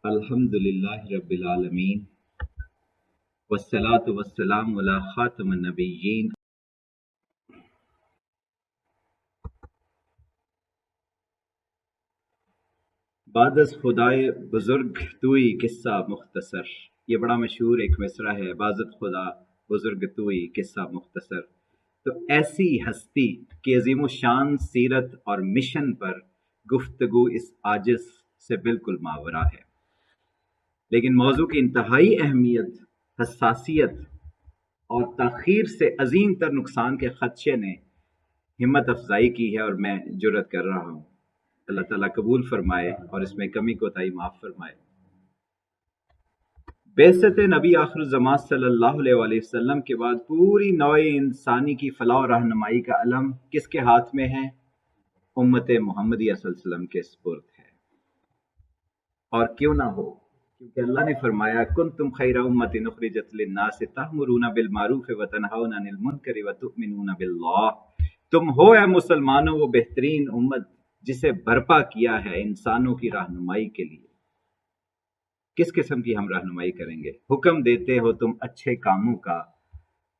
الحمدللہ رب العالمین والصلاة والسلام علی خاتم النبیین۔ بعد از خدائے بزرگ توئی قصہ مختصر، یہ بڑا مشہور ایک مصرع ہے، بعد از خدا بزرگ توئی قصہ مختصر۔ تو ایسی ہستی کہ عظیم و شان سیرت اور مشن پر گفتگو اس عاجز سے بالکل ماورا ہے، لیکن موضوع کی انتہائی اہمیت، حساسیت اور تاخیر سے عظیم تر نقصان کے خدشے نے ہمت افزائی کی ہے، اور میں جرت کر رہا ہوں۔ اللہ تعالیٰ قبول فرمائے اور اس میں کمی کوتاہی معاف فرمائے۔ بعثت نبی آخر الزمان صلی اللہ علیہ وآلہ وسلم کے بعد پوری نوع انسانی کی فلاح و رہنمائی کا علم کس کے ہاتھ میں ہے؟ امت محمدیہ صلی اللہ علیہ وسلم کے سپرد ہے۔ اور کیوں نہ ہو، کیونکہ اللہ نے فرمایا کنتم خیر امت اخرجت للناس تأمرون بالمعروف وتنہون عن المنکر وتؤمنون باللہ۔ تم ہو اے مسلمانوں وہ بہترین امت جسے برپا کیا ہے انسانوں کی رہنمائی کے لیے۔ کس قسم کی ہم رہنمائی کریں گے؟ حکم دیتے ہو تم اچھے کاموں کا،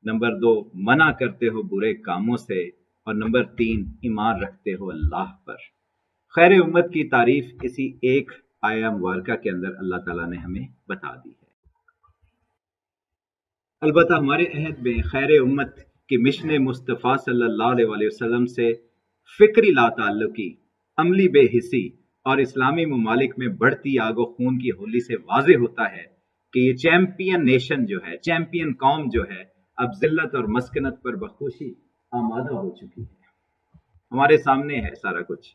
نمبر 2 منع کرتے ہو برے کاموں سے، اور نمبر 3 ایمان رکھتے ہو اللہ پر۔ خیر امت کی تعریف کسی ایک آیہ مبارکہ کے اندر اللہ تعالیٰ نے ہمیں بتا دی ہے۔ البتہ ہمارے عہد میں خیر امت کی مشن مصطفیٰ صلی اللہ علیہ وآلہ وسلم سے فکری لا تعلقی، عملی بے حسی اور اسلامی ممالک میں بڑھتی آگ و خون کی ہولی سے واضح ہوتا ہے کہ یہ چیمپئن نیشن جو ہے، چیمپئن قوم جو ہے، اب ذلت اور مسکنت پر بخوشی آمادہ ہو چکی ہے۔ ہمارے سامنے ہے سارا کچھ۔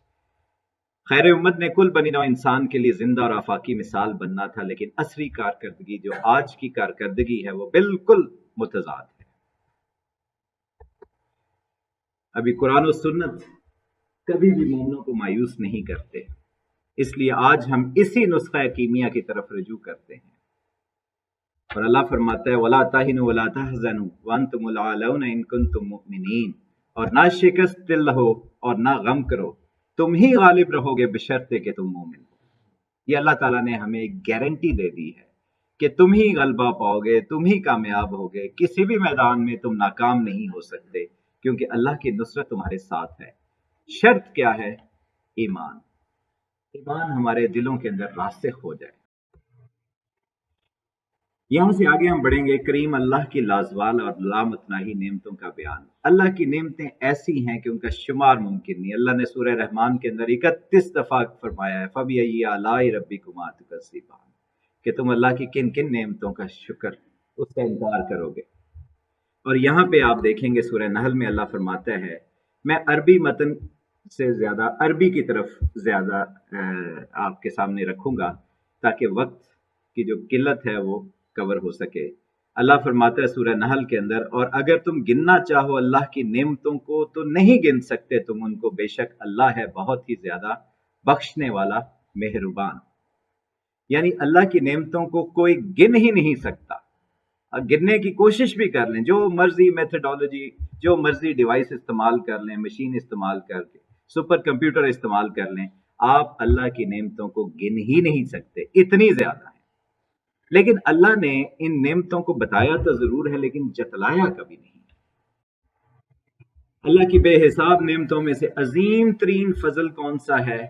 خیر امت نے کل بنی نوع انسان کے لیے زندہ اور آفاقی مثال بننا تھا، لیکن عصری کارکردگی جو آج کی کارکردگی ہے وہ بالکل متضاد ہے۔ ابھی قرآن و سنت کبھی بھی مومنوں کو مایوس نہیں کرتے، اس لیے آج ہم اسی نسخہ کیمیا کی طرف رجوع کرتے ہیں۔ اور اللہ فرماتا ہے وَلَا تَهِنُوا وَلَا تَحْزَنُوا وَأَنْتُمُ الْأَعْلَوْنَ إِن كُنتُم مُؤْمِنِينَ، اور نہ شکست دل رہو اور نہ غم کرو، تم ہی غالب رہو گے بشرطے کہ تم مومن ہو۔ یہ اللہ تعالیٰ نے ہمیں ایک گارنٹی دے دی ہے کہ تم ہی غلبہ پاؤ گے، تم ہی کامیاب ہوگے، کسی بھی میدان میں تم ناکام نہیں ہو سکتے، کیونکہ اللہ کی نصرت تمہارے ساتھ ہے۔ شرط کیا ہے؟ ایمان۔ ایمان ہمارے دلوں کے اندر راسخ ہو جائے۔ یہاں سے آگے ہم بڑھیں گے کریم اللہ کی لازوال اور لامتناہی نعمتوں کا بیان۔ اللہ کی نعمتیں ایسی ہیں کہ ان کا شمار ممکن نہیں۔ اللہ نے سورہ رحمان کے اندر 31 دفعہ فرمایا ہے فَبِأَيِّ آلَاءِ رَبِّكُمَا تُكَذِّبَانِ، کہ تم اللہ کی کن کن نعمتوں کا شکر، اس کا انکار کرو گے۔ اور یہاں پہ آپ دیکھیں گے سورہ نحل میں اللہ فرماتا ہے، میں عربی متن سے زیادہ عربی کی طرف زیادہ آپ کے سامنے رکھوں گا تاکہ وقت کی جو قلت ہے وہ کور ہو سکے۔ اللہ فرماتا ہے سورہ نحل کے اندر، اور اگر تم گننا چاہو اللہ کی نعمتوں کو تو نہیں گن سکتے تم ان کو، بے شک اللہ ہے بہت ہی زیادہ بخشنے والا مہربان۔ یعنی اللہ کی نعمتوں کو کوئی گن ہی نہیں سکتا۔ گننے کی کوشش بھی کر لیں، جو مرضی میتھڈالوجی، جو مرضی ڈیوائس استعمال کر لیں، مشین استعمال کر کے، سپر کمپیوٹر استعمال کر لیں، آپ اللہ کی نعمتوں کو گن ہی نہیں سکتے، اتنی زیادہ ہیں۔ لیکن اللہ نے ان نعمتوں کو بتایا تو ضرور ہے، لیکن جتلایا کبھی نہیں۔ اللہ کی بے حساب نعمتوں میں سے عظیم ترین فضل کون سا ہے؟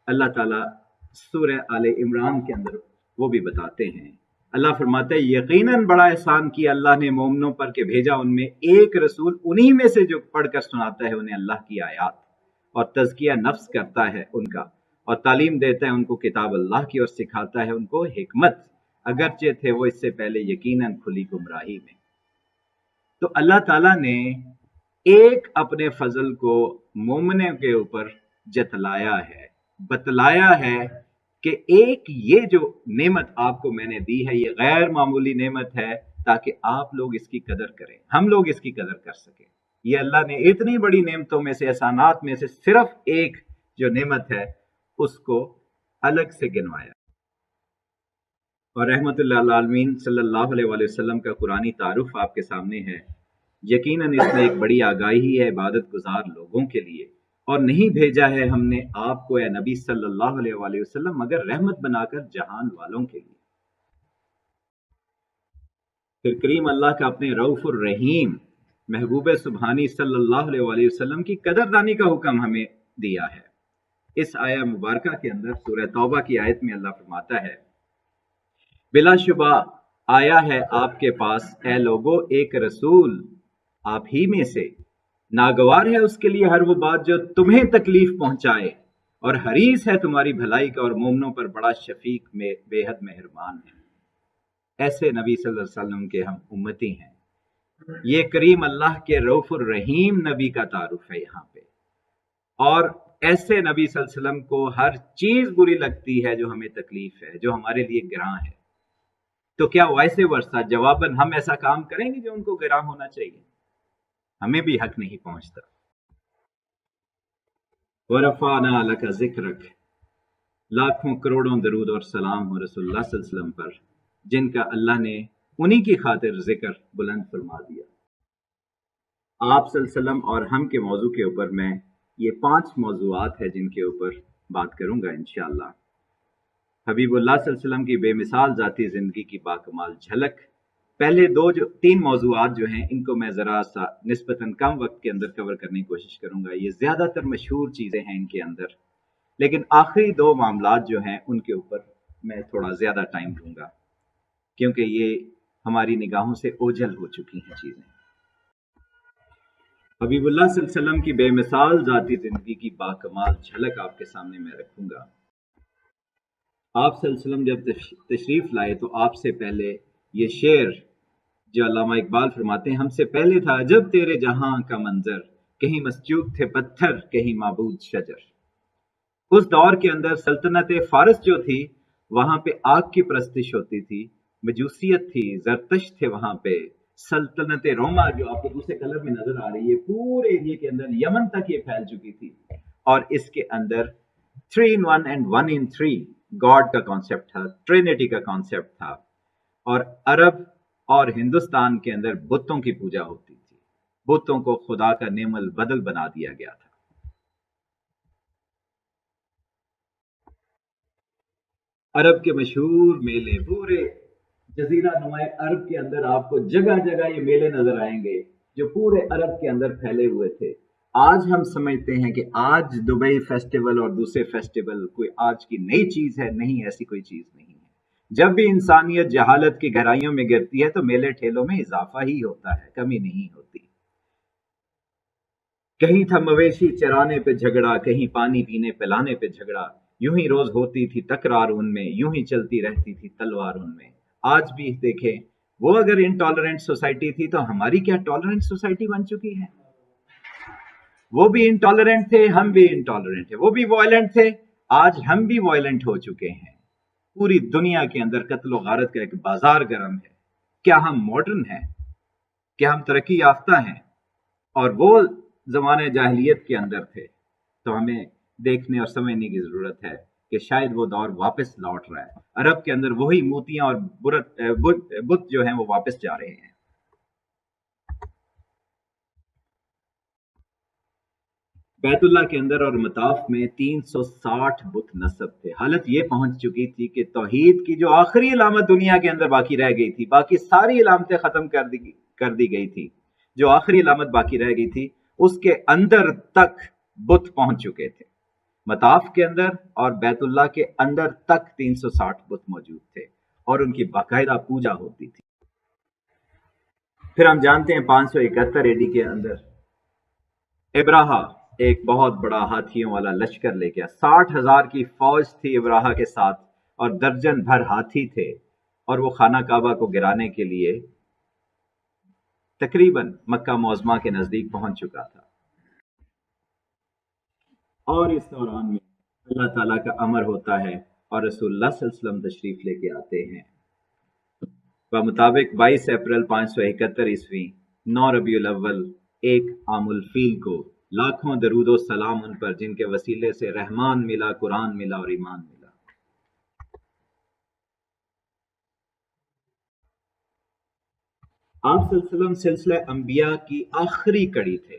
اللہ تعالیٰ سورہ آل عمران کے اندر وہ بھی بتاتے ہیں۔ اللہ فرماتا ہے یقیناً بڑا احسان کیا اللہ نے مومنوں پر کہ بھیجا ان میں ایک رسول، انہی میں سے جو پڑھ کر سناتا ہے انہیں اللہ کی آیات، اور تزکیہ نفس کرتا ہے ان کا، اور تعلیم دیتا ہے ان کو کتاب اللہ کی، اور سکھاتا ہے ان کو حکمت، اگرچہ تھے وہ اس سے پہلے یقیناً کھلی گمراہی میں۔ تو اللہ تعالیٰ نے ایک اپنے فضل کو مومنوں کے اوپر جتلایا ہے، بتلایا ہے کہ ایک یہ جو نعمت آپ کو میں نے دی ہے یہ غیر معمولی نعمت ہے، تاکہ آپ لوگ اس کی قدر کریں، ہم لوگ اس کی قدر کر سکیں۔ یہ اللہ نے اتنی بڑی نعمتوں میں سے، احسانات میں سے صرف ایک جو نعمت ہے اس کو الگ سے گنوایا۔ اور رحمت اللہ العالمین صلی اللہ علیہ وآلہ وسلم کا قرآنی تعارف آپ کے سامنے ہے۔ یقیناً اس میں ایک بڑی آگاہی ہے عبادت گزار لوگوں کے لیے، اور نہیں بھیجا ہے ہم نے آپ کو اے نبی صلی اللہ علیہ وآلہ وسلم مگر رحمت بنا کر جہان والوں کے لیے۔ پھر کریم اللہ کا اپنے رؤوف الرحیم محبوب سبحانی صلی اللہ علیہ وآلہ وسلم کی قدردانی کا حکم ہمیں دیا ہے۔ اس آیہ مبارکہ کے اندر سورہ توبہ کی آیت میں اللہ فرماتا ہے، بلا شبہ آیا ہے آپ کے پاس اے لوگو ایک رسول آپ ہی میں سے، ناگوار ہے اس کے لیے ہر وہ بات جو تمہیں تکلیف پہنچائے، اور حریص ہے تمہاری بھلائی کا، اور مومنوں پر بڑا شفیق میں بے حد مہربان ہے۔ ایسے نبی صلی اللہ علیہ وسلم کے ہم امتی ہیں۔ یہ کریم اللہ کے رؤوف الرحیم نبی کا تعارف ہے یہاں پہ، اور ایسے نبی صلی اللہ علیہ وسلم کو ہر چیز بری لگتی ہے جو ہمیں تکلیف ہے، جو ہمارے لیے گراں ہے، تو کیا ویسے ورثہ جواباً ہم ایسا کام کریں گے جو ان کو گراں ہونا چاہیے؟ ہمیں بھی حق نہیں پہنچتا۔ وَرَفَعْنَا لَكَ ذِكْرَكَ، لاکھوں کروڑوں درود اور سلام ہو رسول اللہ صلی اللہ علیہ وسلم پر، جن کا اللہ نے انہی کی خاطر ذکر بلند فرما دیا۔ آپ صلی اللہ علیہ وسلم اور ہم کے موضوع کے اوپر میں یہ 5 موضوعات ہیں جن کے اوپر بات کروں گا انشاءاللہ۔ حبیب اللہ صلی اللہ علیہ وسلم کی بے مثال ذاتی زندگی کی باکمال جھلک۔ پہلے 3 موضوعات جو ہیں ان کو میں ذرا سا نسبتاً کم وقت کے اندر کور کرنے کی کوشش کروں گا، یہ زیادہ تر مشہور چیزیں ہیں ان کے اندر، لیکن آخری 2 معاملات جو ہیں ان کے اوپر میں تھوڑا زیادہ ٹائم دوں گا، کیونکہ یہ ہماری نگاہوں سے اوجھل ہو چکی ہیں چیزیں۔ حبیب اللہ صلی اللہ علیہ وسلم کی بے مثال ذاتی زندگی کی باکمال جھلک آپ کے سامنے میں رکھوں گا۔ آپ صلی اللہ علیہ وسلم جب تشریف لائے تو آپ سے پہلے یہ شعر جو علامہ اقبال فرماتے ہیں، ہم سے پہلے تھا جب تیرے جہاں کا منظر، کہیں مسجود تھے پتھر کہیں معبود شجر۔ اس دور کے اندر سلطنت فارس جو تھی وہاں پہ آگ کی پرستش ہوتی تھی، مجوسیت تھی، زرتشت تھے وہاں پہ۔ سلطنت روما جو آپ کو دوسرے کلر میں نظر آ رہی ہے پورے ایریا کے اندر یمن تک یہ پھیل چکی تھی، اور اس کے اندر 3 in 1 and 1 in 3 گاڈ کا کانسیپٹ تھا، ٹرینٹی کا کانسیپٹ تھا، اور عرب اور ہندوستان کے اندر بتوں کی پوجا ہوتی تھی، بتوں کو خدا کا نعم البدل بنا دیا گیا تھا۔ عرب کے مشہور میلے پورے جزیرہ نما عرب کے اندر آپ کو جگہ جگہ یہ میلے نظر آئیں گے جو پورے عرب کے اندر پھیلے ہوئے تھے۔ آج ہم سمجھتے ہیں کہ آج دبئی فیسٹیول اور دوسرے فیسٹیول کوئی آج کی نئی چیز ہے، نہیں، ایسی کوئی چیز نہیں ہے۔ جب بھی انسانیت جہالت کی گہرائیوں میں گرتی ہے تو میلے ٹھیلوں میں اضافہ ہی ہوتا ہے، کمی نہیں ہوتی۔ کہیں تھا مویشی چرانے پہ جھگڑا، کہیں پانی پینے پلانے پہ جھگڑا، یوں ہی روز ہوتی تھی تکرار ان میں، یوں ہی چلتی رہتی تھی تلوار ان میں۔ آج بھی دیکھیں، وہ اگر انٹالرنٹ سوسائٹی تھی تو ہماری کیا ٹالرنٹ سوسائٹی بن چکی ہے؟ وہ بھی انٹالرنٹ تھے، ہم بھی انٹالرنٹ تھے، وہ بھی وائلنٹ تھے، آج ہم بھی وائلنٹ ہو چکے ہیں۔ پوری دنیا کے اندر قتل و غارت کا ایک بازار گرم ہے۔ کیا ہم ماڈرن ہیں؟ کیا ہم ترقی یافتہ ہیں؟ اور وہ زمانے جاہلیت کے اندر تھے، تو ہمیں دیکھنے اور سمجھنے کی ضرورت ہے کہ شاید وہ دور واپس لوٹ رہا ہے۔ عرب کے اندر وہی موتیاں اور بت جو ہیں وہ واپس جا رہے ہیں۔ بیت اللہ کے اندر اور مطاف میں 360 بت نصب تھے۔ حالت یہ پہنچ چکی تھی کہ توحید کی جو آخری علامت دنیا کے اندر باقی رہ گئی تھی، باقی ساری علامتیں ختم کر دی گئی تھی، جو آخری علامت باقی رہ گئی تھی اس کے اندر تک بت پہنچ چکے تھے۔ مطاف کے اندر اور بیت اللہ کے اندر تک 360 بت موجود تھے اور ان کی باقاعدہ پوجا ہوتی تھی۔ پھر ہم جانتے ہیں 571 AD کے اندر ابراہا ایک بہت بڑا ہاتھیوں والا لشکر لے گیا، 60,000 کی فوج تھی ابراہا کے ساتھ، اور درجن بھر ہاتھی تھے، اور وہ خانہ کعبہ کو گرانے کے لیے تقریباً مکہ معظمہ کے نزدیک پہنچ چکا تھا۔ اور اس دوران میں اللہ تعالیٰ کا امر ہوتا ہے اور رسول اللہ صلی اللہ علیہ وسلم تشریف لے کے آتے ہیں۔ بمطابق 22 اپریل 571 عیسوی 9 ربیع الاول 1 عام الفیل کو لاکھوں درود و سلام ان پر جن کے وسیلے سے رحمان ملا، قرآن ملا اور ایمان ملا۔ آپ صلی اللہ علیہ وسلم سلسلہ انبیاء کی آخری کڑی تھے،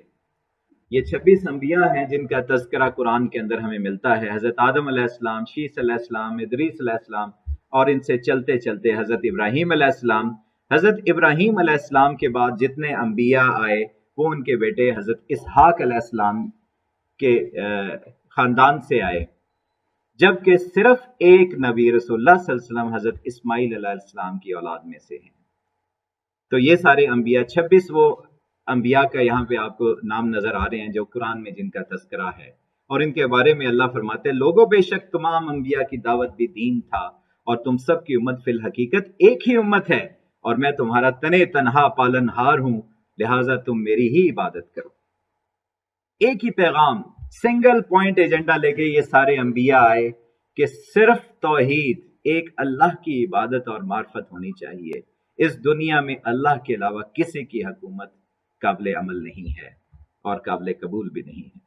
یہ 26 انبیاء ہیں جن کا تذکرہ قرآن کے اندر ہمیں ملتا ہے. حضرت آدم علیہ السلام، شیس علیہ السلام، ادریس علیہ السلام، اور ان سے چلتے چلتے حضرت ابراہیم علیہ السلام. حضرت ابراہیم علیہ السلام کے بعد جتنے انبیاء آئے وہ ان کے بیٹے حضرت اسحاق علیہ السلام کے خاندان سے آئے، جبکہ صرف ایک نبی رسول اللہ صلی اللہ علیہ وسلم حضرت اسماعیل علیہ السلام کی اولاد میں سے ہیں. تو یہ سارے انبیاء 26 وہ انبیاء کا یہاں پہ آپ کو نام نظر آ رہے ہیں جو قرآن میں جن کا تذکرہ ہے، اور ان کے بارے میں اللہ فرماتے ہیں لوگوں بے شک تمام انبیاء کی دعوت بھی دین تھا، اور تم سب کی امت فی الحقیقت ایک ہی امت ہے، اور میں تمہارا تنے تنہا پالن ہار ہوں، لہٰذا تم میری ہی عبادت کرو. ایک ہی پیغام، سنگل پوائنٹ ایجنڈا لے کے یہ سارے انبیاء آئے کہ صرف توحید، ایک اللہ کی عبادت اور معرفت ہونی چاہیے. اس دنیا میں اللہ کے علاوہ کسی کی حکومت قابل عمل نہیں ہے اور قابل قبول بھی نہیں ہے.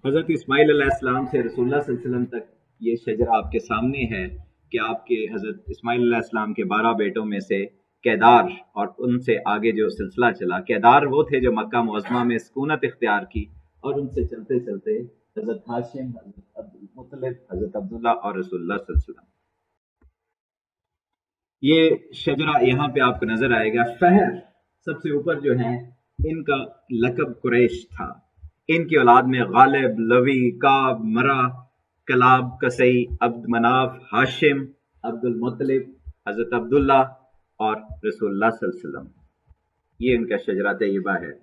حضرت اسماعیل علیہ السلام سے رسول اللہ صلی اللہ علیہ وسلم تک یہ شجرہ آپ کے سامنے ہے کہ آپ کے حضرت اسماعیل علیہ السلام کے 12 بیٹوں میں سے کیدار، اور ان سے آگے جو سلسلہ چلا، کیدار وہ تھے جو مکہ معظمہ میں سکونت اختیار کی، اور ان سے چلتے چلتے حضرت ہاشم، حضرت عبدالمطلب، حضرت عبداللہ اور رسول اللہ صلی اللہ علیہ وسلم. یہ شجرہ یہاں پہ آپ کو نظر آئے گا. فہر سب سے اوپر جو ہیں ان کا لقب قریش تھا. ان کی اولاد میں غالب، لوی، کعب، مرہ، کلاب، کسئی، عبد مناف، ہاشم، عبد المطلب، حضرت عبداللہ اور رسول اللہ صلی اللہ علیہ وسلم. یہ ان کا شجرہ طیبہ ہے.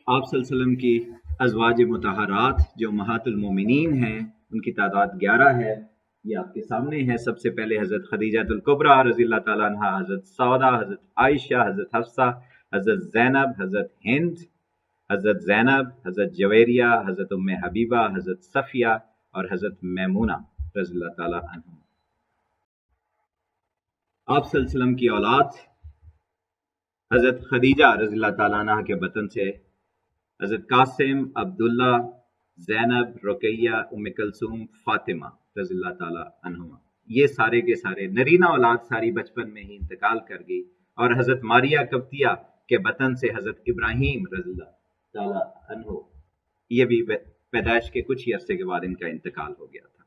آپ صلی اللہ علیہ وسلم کی ازواج مطہرات جو امہات المومنین ہیں ان کی تعداد 11 ہے. یہ آپ کے سامنے ہے. سب سے پہلے حضرت خدیجہ الکبریٰ رضی اللہ تعالیٰ عنہ، حضرت سودا، حضرت عائشہ، حضرت حفصہ، حضرت زینب، حضرت ہند، حضرت زینب، حضرت جویریہ، حضرت ام حبیبہ، حضرت صفیہ اور حضرت میمونہ رضی اللہ تعالیٰ عنہ. آپ صلی اللہ علیہ وسلم کی اولاد حضرت خدیجہ رضی اللہ تعالیٰ عنہ کے بطن سے حضرت قاسم، عبداللہ، زینب، رقیہ، ام کلثوم، فاطمہ رضی اللہ تعالیٰ عنہما. یہ سارے کے سارے نرینہ اولاد ساری بچپن میں ہی انتقال کر گئی، اور حضرت ماریہ قبطیہ کے بطن سے حضرت ابراہیم رضی اللہ تعالیٰ عنہ، یہ بھی پیدائش کے کچھ ہی عرصے کے بعد ان کا انتقال ہو گیا تھا.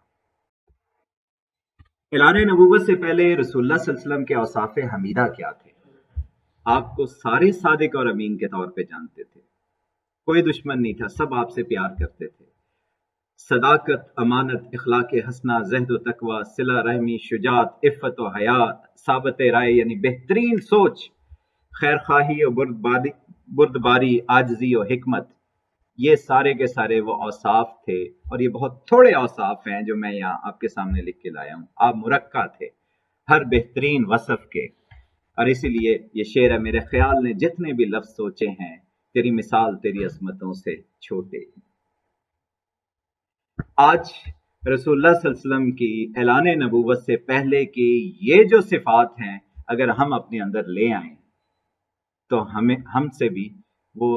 اعلان نبوت سے پہلے رسول اللہ صلی اللہ علیہ وسلم کے اوصاف حمیدہ کیا تھے؟ آپ کو سارے صادق اور امین کے طور پہ جانتے تھے، کوئی دشمن نہیں تھا، سب آپ سے پیار کرتے تھے. صداقت، امانت، اخلاق حسنہ، زہد و تقوی، صلہ رحمی، شجاعت، عفت و حیات، ثابت رائے یعنی بہترین سوچ، خیر خواہی و بردباری، عاجزی و حکمت، یہ سارے کے سارے وہ اوصاف تھے. اور یہ بہت تھوڑے اوصاف ہیں جو میں یہاں آپ کے سامنے لکھ کے لایا ہوں. آپ مرقع تھے ہر بہترین وصف کے. اور اسی لیے یہ شعر ہے، میرے خیال نے جتنے بھی لفظ سوچے ہیں، تیری مثال تیری عظمتوں سے چھوٹے. آج رسول اللہ صلی اللہ علیہ وسلم کی اعلان نبوت سے پہلے کی یہ جو صفات ہیں اگر ہم اپنے اندر لے آئیں تو ہم سے بھی وہ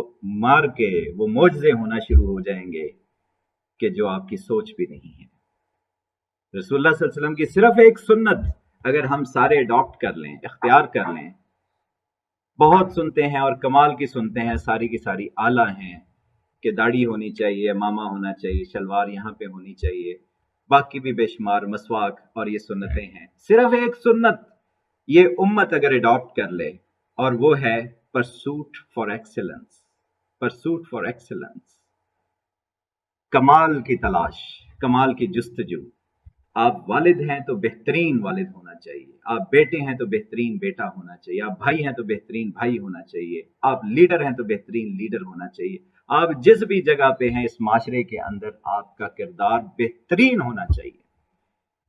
مار کے وہ معجزے ہونا شروع ہو جائیں گے کہ جو آپ کی سوچ بھی نہیں ہے. رسول اللہ صلی اللہ علیہ وسلم کی صرف ایک سنت اگر ہم سارے اڈاپٹ کر لیں، اختیار کر لیں، بہت سنتے ہیں اور کمال کی سنتے ہیں، ساری کی ساری اعلیٰ ہیں کہ داڑھی ہونی چاہیے، ماما ہونا چاہیے، شلوار یہاں پہ ہونی چاہیے، باقی بھی بے شمار مسواک اور یہ سنتیں ہیں. صرف ایک سنت یہ امت اگر اڈاپٹ کر لے، اور وہ ہے pursuit for excellence. Pursuit for excellence, کمال کی تلاش، کمال کی جستجو. آپ والد ہیں تو بہترین والد ہونا چاہیے، آپ بیٹے ہیں تو بہترین بیٹا ہونا چاہیے، آپ بھائی ہیں تو بہترین بھائی ہونا چاہیے، آپ لیڈر ہیں تو بہترین لیڈر ہونا چاہیے. آپ جس بھی جگہ پہ ہیں اس معاشرے کے اندر آپ کا کردار بہترین ہونا چاہیے.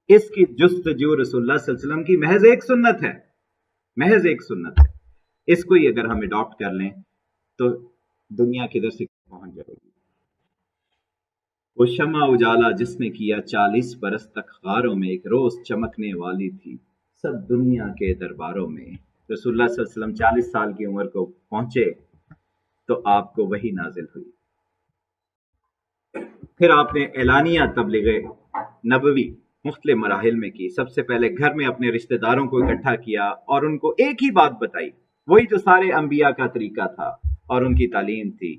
اس کی جستجو رسول اللہ صلی اللہ علیہ وسلم کی محض ایک سنت ہے، محض ایک سنت ہے. اس کو ہی اگر ہم اڈاپٹ کر لیں تو دنیا کدھر سے پہنچ جائے گی. وہ شمع اجالا جس نے کیا 40 برس تک غاروں میں، ایک روز چمکنے والی تھی سب دنیا کے درباروں میں. رسول اللہ صلی اللہ علیہ وسلم 40 سال کی عمر کو پہنچے تو آپ کو وحی نازل ہوئی. پھر آپ نے اعلانیہ تبلیغ نبوی مختلف مراحل میں کی. سب سے پہلے گھر میں اپنے رشتہ داروں کو اکٹھا کیا اور ان کو ایک ہی بات بتائی، وہی جو سارے انبیاء کا طریقہ تھا. اور ان کی تعلیم تھی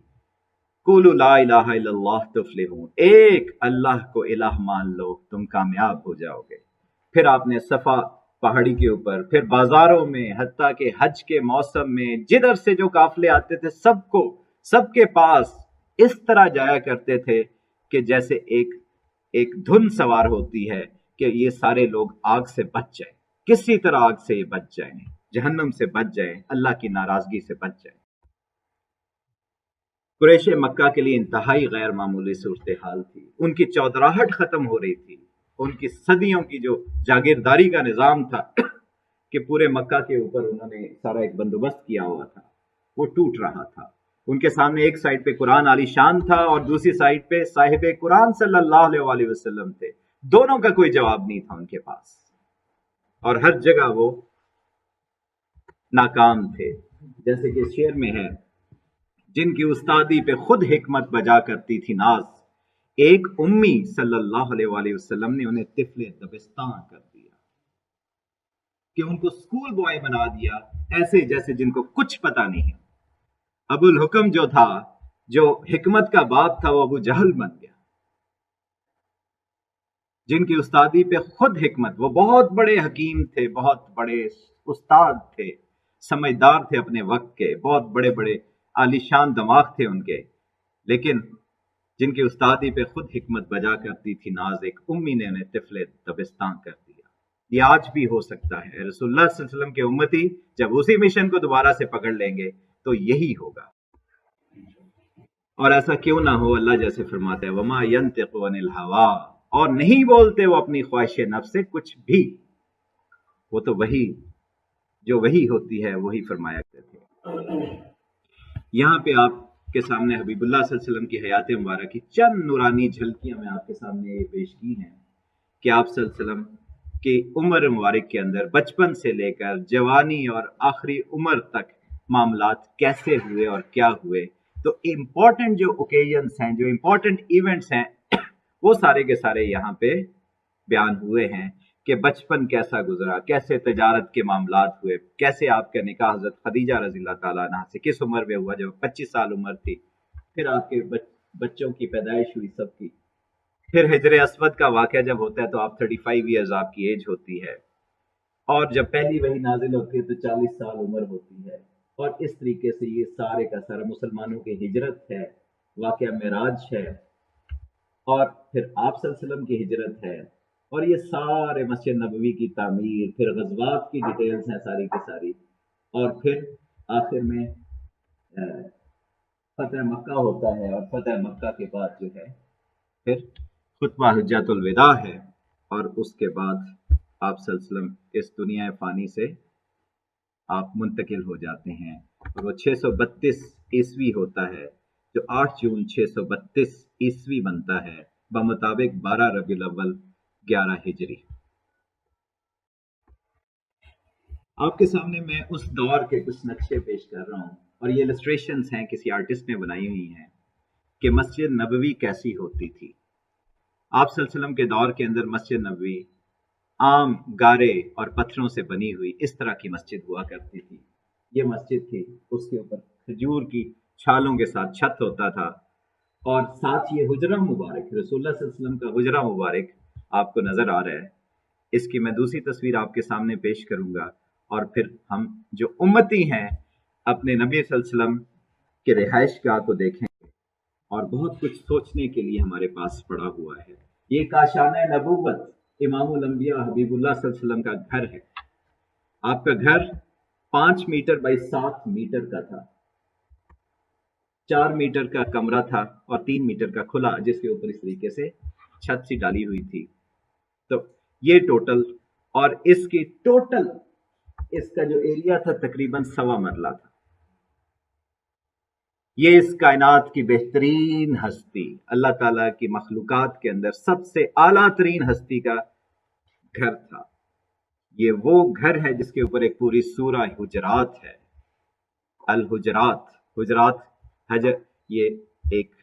قولوا لا الہ الا اللہ تفلحون، ایک اللہ کو الہ مان لو تم کامیاب ہو جاؤ گے۔ پھر آپ نے صفا پہاڑی کے اوپر، پھر بازاروں میں، حتیٰ کہ حج کے موسم میں جدھر سے جو قافلے آتے تھے سب کے پاس اس طرح جایا کرتے تھے کہ جیسے ایک دھن سوار ہوتی ہے کہ یہ سارے لوگ آگ سے بچ جائیں، کسی طرح آگ سے بچ جائیں، جہنم سے بچ جائیں، اللہ کی ناراضگی سے بچ جائیں۔ قریش مکہ کے لیے انتہائی غیر معمولی صورتحال تھی، ان کی چودراہٹ ختم ہو رہی تھی، ان کی صدیوں کی جو جاگیرداری کا نظام تھا کہ پورے مکہ کے اوپر انہوں نے سارا ایک بندوبست کیا ہوا تھا، وہ ٹوٹ رہا تھا۔ ان کے سامنے ایک سائڈ پہ قرآن عالی شان تھا اور دوسری سائڈ پہ صاحب قرآن صلی اللہ علیہ وسلم تھے، دونوں کا کوئی جواب نہیں تھا ان کے پاس، اور ہر جگہ وہ ناکام تھے۔ جیسے کہ شعر میں ہے، جن کی استادی پہ خود حکمت بجا کرتی تھی ناز، ایک امی صلی اللہ علیہ وآلہ وسلم نے انہیں طفل دبستان کر دیا، کہ ان کو سکول بوائے بنا دیا، ایسے جیسے جن کو کچھ پتا نہیں ہے۔ ابو الحکم جو تھا، جو حکمت کا باپ تھا، وہ ابو جہل بن گیا۔ جن کی استادی پہ خود حکمت، وہ بہت بڑے حکیم تھے، بہت بڑے استاد تھے، سمجھدار تھے اپنے وقت کے، بہت بڑے بڑے عالی شان دماغ تھے ان کے، لیکن جن کی استادی پہ خود حکمت بجا کرتی تھی ناز، ایک امی نے انہیں طفل دبستان کر دیا۔ یہ آج بھی ہو سکتا ہے۔ رسول اللہ صلی اللہ علیہ وسلم کے امتی جب اسی مشن کو دوبارہ سے پکڑ لیں گے تو یہی ہوگا، اور ایسا کیوں نہ ہو؟ اللہ جیسے فرماتا ہے وما ينطق عن الهوى، اور نہیں بولتے وہ اپنی خواہش نفس سے کچھ بھی، وہ تو وہی جو وہی ہوتی ہے وہی فرمایا کرتے تھے۔ یہاں پہ آپ کے سامنے حبیب اللہ صلی اللہ علیہ وسلم کی حیات مبارک کی چند نورانی جھلکیاں میں آپ کے سامنے یہ پیش کی ہیں کہ آپ صلی اللہ علیہ وسلم کی عمر مبارک کے اندر بچپن سے لے کر جوانی اور آخری عمر تک معاملات کیسے ہوئے اور کیا ہوئے۔ تو امپورٹنٹ جو اوکیزنس ہیں، جو امپورٹنٹ ایونٹس ہیں، وہ سارے کے سارے یہاں پہ بیان ہوئے ہیں کہ بچپن کیسا گزرا، کیسے تجارت کے معاملات ہوئے، کیسے آپ کا نکاح حضرت خدیجہ رضی اللہ تعالیٰ عنہ سے کس عمر میں ہوا، جب 25 سال عمر تھی، پھر آپ کے بچوں کی پیدائش ہوئی سب کی، پھر حجر اسود کا واقعہ جب ہوتا ہے تو آپ 35 ایئرز آپ کی ایج ہوتی ہے، اور جب پہلی وحی نازل ہوتی ہے تو 40 سال عمر ہوتی ہے، اور اس طریقے سے یہ سارے کا سارا مسلمانوں کی ہجرت ہے، واقعہ معراج ہے، اور پھر آپ صلی اللہ علیہ وسلم کی ہجرت ہے، اور یہ سارے مسجد نبوی کی تعمیر، پھر غزوات کی ڈیٹیلز ہیں ساری کی ساری، اور پھر آخر میں فتح مکہ ہوتا ہے، اور فتح مکہ کے بعد جو ہے پھر خطبہ حجۃ الوداع ہے، اور اس کے بعد آپ صلی اللہ علیہ وسلم اس دنیا فانی سے آپ منتقل ہو جاتے ہیں، اور وہ 632 عیسوی ہوتا ہے، جو 8 جون 632 عیسوی بنتا ہے بمطابق 12 ربیع الاول 11 ہجری۔ آپ کے سامنے میں اس دور کے کچھ نقشے پیش کر رہا ہوں، اور یہ السٹریشنز ہیں کسی آرٹسٹ نے بنائی ہوئی ہیں کہ مسجد نبوی کیسی ہوتی تھی۔ آپ صلی اللہ علیہ وسلم کے دور کے اندر مسجد نبوی عام گارے اور پتھروں سے بنی ہوئی اس طرح کی مسجد ہوا کرتی تھی۔ یہ مسجد تھی، اس کے اوپر کھجور کی چھالوں کے ساتھ چھت ہوتا تھا، اور ساتھ یہ حجرہ مبارک، رسول اللہ صلی اللہ علیہ وسلم کا حجرہ مبارک آپ کو نظر آ رہا ہے۔ اس کی میں دوسری تصویر آپ کے سامنے پیش کروں گا، اور پھر ہم جو امتی ہیں اپنے نبی صلی اللہ علیہ وسلم کے رہائش گاہ کو دیکھیں گے، اور بہت کچھ سوچنے کے لیے ہمارے پاس پڑا ہوا ہے۔ یہ کاشانہ نبوت امام الانبیاء حبیب اللہ صلی اللہ علیہ وسلم کا گھر ہے۔ آپ کا گھر 5 میٹر بائی 7 میٹر کا تھا، 4 میٹر کا کمرہ تھا اور 3 میٹر کا کھلا، جس کے اوپر اس طریقے سے چھت سی ڈالی ہوئی تھی۔ تو یہ ٹوٹل، اور اس کی ٹوٹل اس کا جو ایریا تھا تقریباً 1.25 مرلہ تھا۔ یہ اس کائنات کی بہترین ہستی، اللہ تعالیٰ کی مخلوقات کے اندر سب سے اعلیٰ ترین ہستی کا گھر تھا۔ یہ وہ گھر ہے جس کے اوپر ایک پوری سورہ حجرات ہے، الحجرات، حجرات حجر، یہ ایک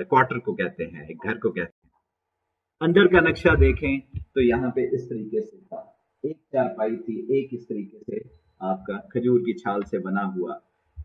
کوارٹر کو کہتے ہیں، ایک گھر کو کہتے ہیں۔ اندر کا نقشہ دیکھیں تو یہاں پہ اس طریقے سے تھا، ایک چارپائی تھی، ایک اس طریقے سے آپ کا کھجور کی چھال سے بنا ہوا،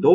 2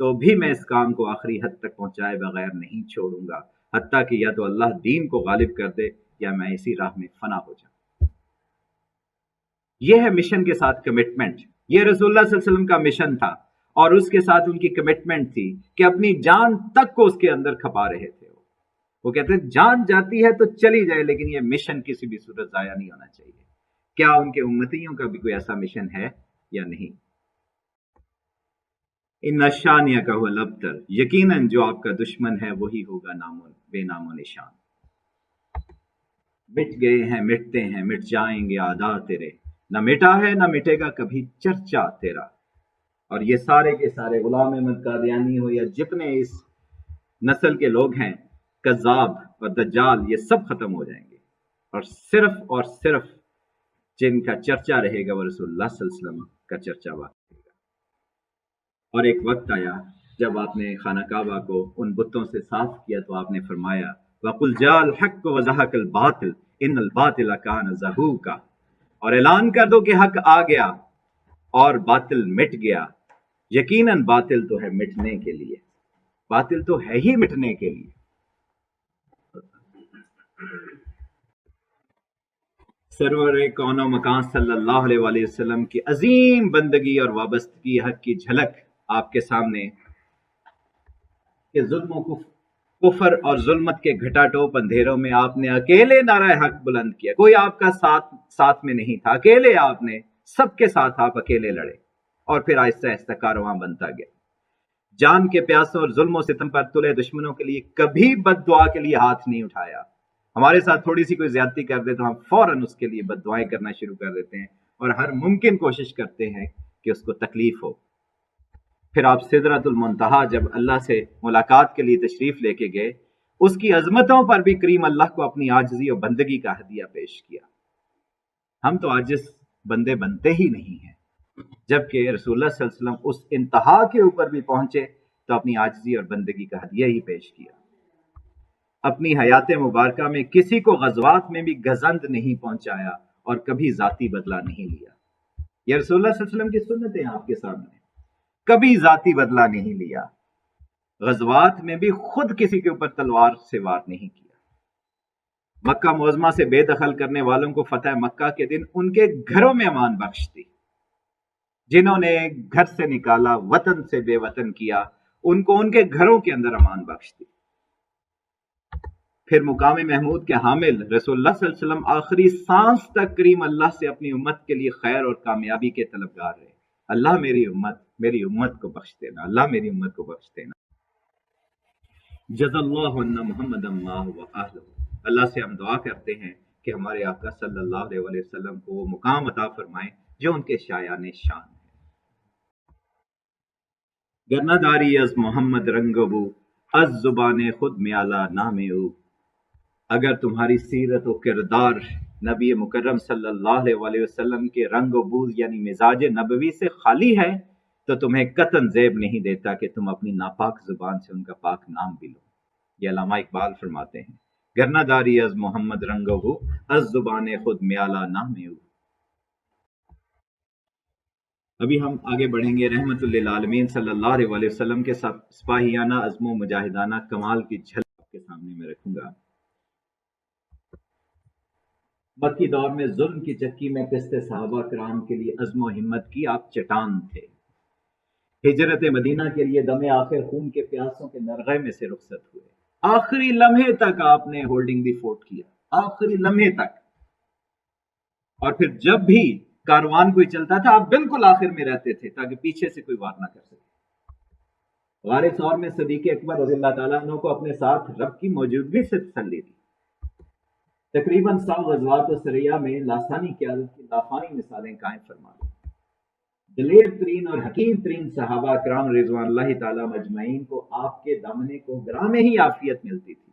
تو بھی میں اس کام کو آخری حد تک پہنچائے بغیر نہیں چھوڑوں گا، حتیٰ کہ یا تو اللہ دین کو غالب کر دے یا میں اسی راہ میں فنا ہو جاؤں۔ یہ ہے مشن کے ساتھ کمٹمنٹ۔ یہ رسول اللہ صلی اللہ علیہ وسلم کا مشن تھا، اور اس کے ساتھ ان کی کمٹمنٹ تھی کہ اپنی جان تک کو اس کے اندر کھپا رہے تھے۔ وہ کہتے ہیں جان جاتی ہے تو چلی جائے، لیکن یہ مشن کسی بھی صورت ضائع نہیں ہونا چاہیے۔ کیا ان کے امتیوں کا بھی کوئی ایسا مشن ہے یا نہیں؟ ان شانیہ کا ہوا الابتر، یقیناً جو آپ کا دشمن ہے وہی ہوگا بے نام و نشان۔ مٹ گئے ہیں، مٹتے ہیں، مٹ جائیں گے عادات تیرے، نہ مٹا ہے نہ مٹے گا کبھی چرچا تیرا۔ اور یہ سارے کے سارے غلام احمد قادیانی ہو یا جتنے اس نسل کے لوگ ہیں، کذاب اور دجال، یہ سب ختم ہو جائیں گے، اور صرف جن کا چرچا رہے گا وہ رسول اللہ صلی اللہ علیہ وسلم کا چرچا باقی رہے گا۔ اور ایک وقت آیا جب آپ نے خانہ کعبہ کو ان بتوں سے صاف کیا تو آپ نے فرمایا وَقُلْ جَاءَ الْحَقُّ وَزَهَقَ الْبَاطِلُ إِنَّ الْبَاطِلَ كَانَ زَهُوقًا، اور اعلان کر دو کہ حق آ گیا اور باطل مٹ گیا۔ یقیناً باطل تو ہے مٹنے کے لیے، باطل تو ہے ہی مٹنے کے لیے۔ سرور کون و مکان صلی اللہ علیہ وآلہ وسلم کی عظیم بندگی اور وابستگی حق کی جھلک آپ کے سامنے کہ ظلم و کفر اور ظلمت کے گھٹا ٹوپ اندھیروں میں آپ نے اکیلے نعرہ حق بلند کیا، کوئی آپ کا ساتھ میں نہیں تھا، اکیلے آپ نے سب کے ساتھ آپ اکیلے لڑے، اور پھر آہستہ آہستہ کارواں بنتا گیا۔ جان کے پیاسوں اور ظلم و ستم پر تلے دشمنوں کے لیے کبھی بد دعا کے لیے ہاتھ نہیں اٹھایا۔ ہمارے ساتھ تھوڑی سی کوئی زیادتی کر دے تو ہم فوراً اس کے لیے بد دعائیں کرنا شروع کر دیتے ہیں، اور ہر ممکن کوشش کرتے ہیں کہ اس کو تکلیف ہو۔ پھر آپ سدرۃ المنتہا جب اللہ سے ملاقات کے لیے تشریف لے کے گئے، اس کی عظمتوں پر بھی کریم اللہ کو اپنی عاجزی اور بندگی کا ہدیہ پیش کیا۔ ہم تو عاجز بندے بنتے ہی نہیں ہیں، جبکہ رسول اللہ صلی اللہ علیہ وسلم اس انتہا کے اوپر بھی پہنچے تو اپنی عاجزی اور بندگی کا ہدیہ ہی پیش کیا۔ اپنی حیات مبارکہ میں کسی کو غزوات میں بھی گزند نہیں پہنچایا اور کبھی ذاتی بدلہ نہیں لیا۔ یہ رسول اللہ صلی اللہ علیہ وسلم کی سنتیں ہیں آپ کے سامنے، کبھی ذاتی بدلہ نہیں لیا۔ غزوات میں بھی خود کسی کے اوپر تلوار سے وار نہیں کیا۔ مکہ معظمہ سے بے دخل کرنے والوں کو فتح مکہ کے دن ان کے گھروں میں امان بخش دی۔ جنہوں نے گھر سے نکالا، وطن سے بے وطن کیا، ان کو ان کے گھروں کے اندر امان بخش دی۔ پھر مقام محمود کے حامل رسول اللہ صلی اللہ علیہ وسلم آخری سانس تک کریم اللہ سے اپنی امت کے لیے خیر اور کامیابی کے طلبگار رہے۔ اللہ میری امت کو بخش دینا، اللہ میری امت کو بخش دینا۔ جزا اللہ عنا محمد ما و اہلہ، اللہ سے ہم دعا کرتے ہیں کہ ہمارے آقا صلی اللہ علیہ وسلم کو وہ مقام عطا فرمائیں جو ان کے شایان شان ہے۔ گرنہ داری از محمد رنگبو، از زبان خود میں اعلیٰ نام او۔ اگر تمہاری سیرت و کردار نبی مکرم صلی اللہ علیہ وسلم کے رنگ و بو یعنی مزاج نبوی سے خالی ہے تو تمہیں قطعاً زیب نہیں دیتا کہ تم اپنی ناپاک زبان سے ان کا پاک نام بھی لو۔ یہ علامہ اقبال فرماتے ہیں، گرنہ داری از محمد رنگ ہو، از زبان خود میالہ نام ہو۔ ابھی ہم آگے بڑھیں گے۔ رحمت للعالمین صلی اللہ علیہ وسلم کے سپاہیانہ عزم و مجاہدانہ کمال کی جھلک آپ کے سامنے میں رکھوں گا۔ مکی دور میں ظلم کی چکی میں پستے صحابہ کرام کے لیے عزم و ہمت کی آپ چٹان تھے۔ ہجرت مدینہ کے لیے دم آخر خون کے پیاسوں کے نرغے میں سے رخصت ہوئے۔ آخری لمحے تک آپ نے ہولڈنگ دی فورٹ کیا، آخری لمحے تک۔ اور پھر جب بھی کاروان کوئی چلتا تھا آپ بالکل آخر میں رہتے تھے تاکہ پیچھے سے کوئی وار نہ کر سکے۔ غار ثور میں صدیق اکبر رضی اللہ تعالیٰ عنہ کو اپنے ساتھ رب کی موجودگی سے تسلی دی۔ تقریباً 100 غزوات و سریہ میں لاسانی قیادت کی لافانی مثالیں قائم فرما دی۔ دلیر ترین اور حکیم ترین صحابہ کرام رضوان اللہ تعالیٰ مجمعین کو آپ کے دامنے کو گرام ہی عافیت ملتی تھی۔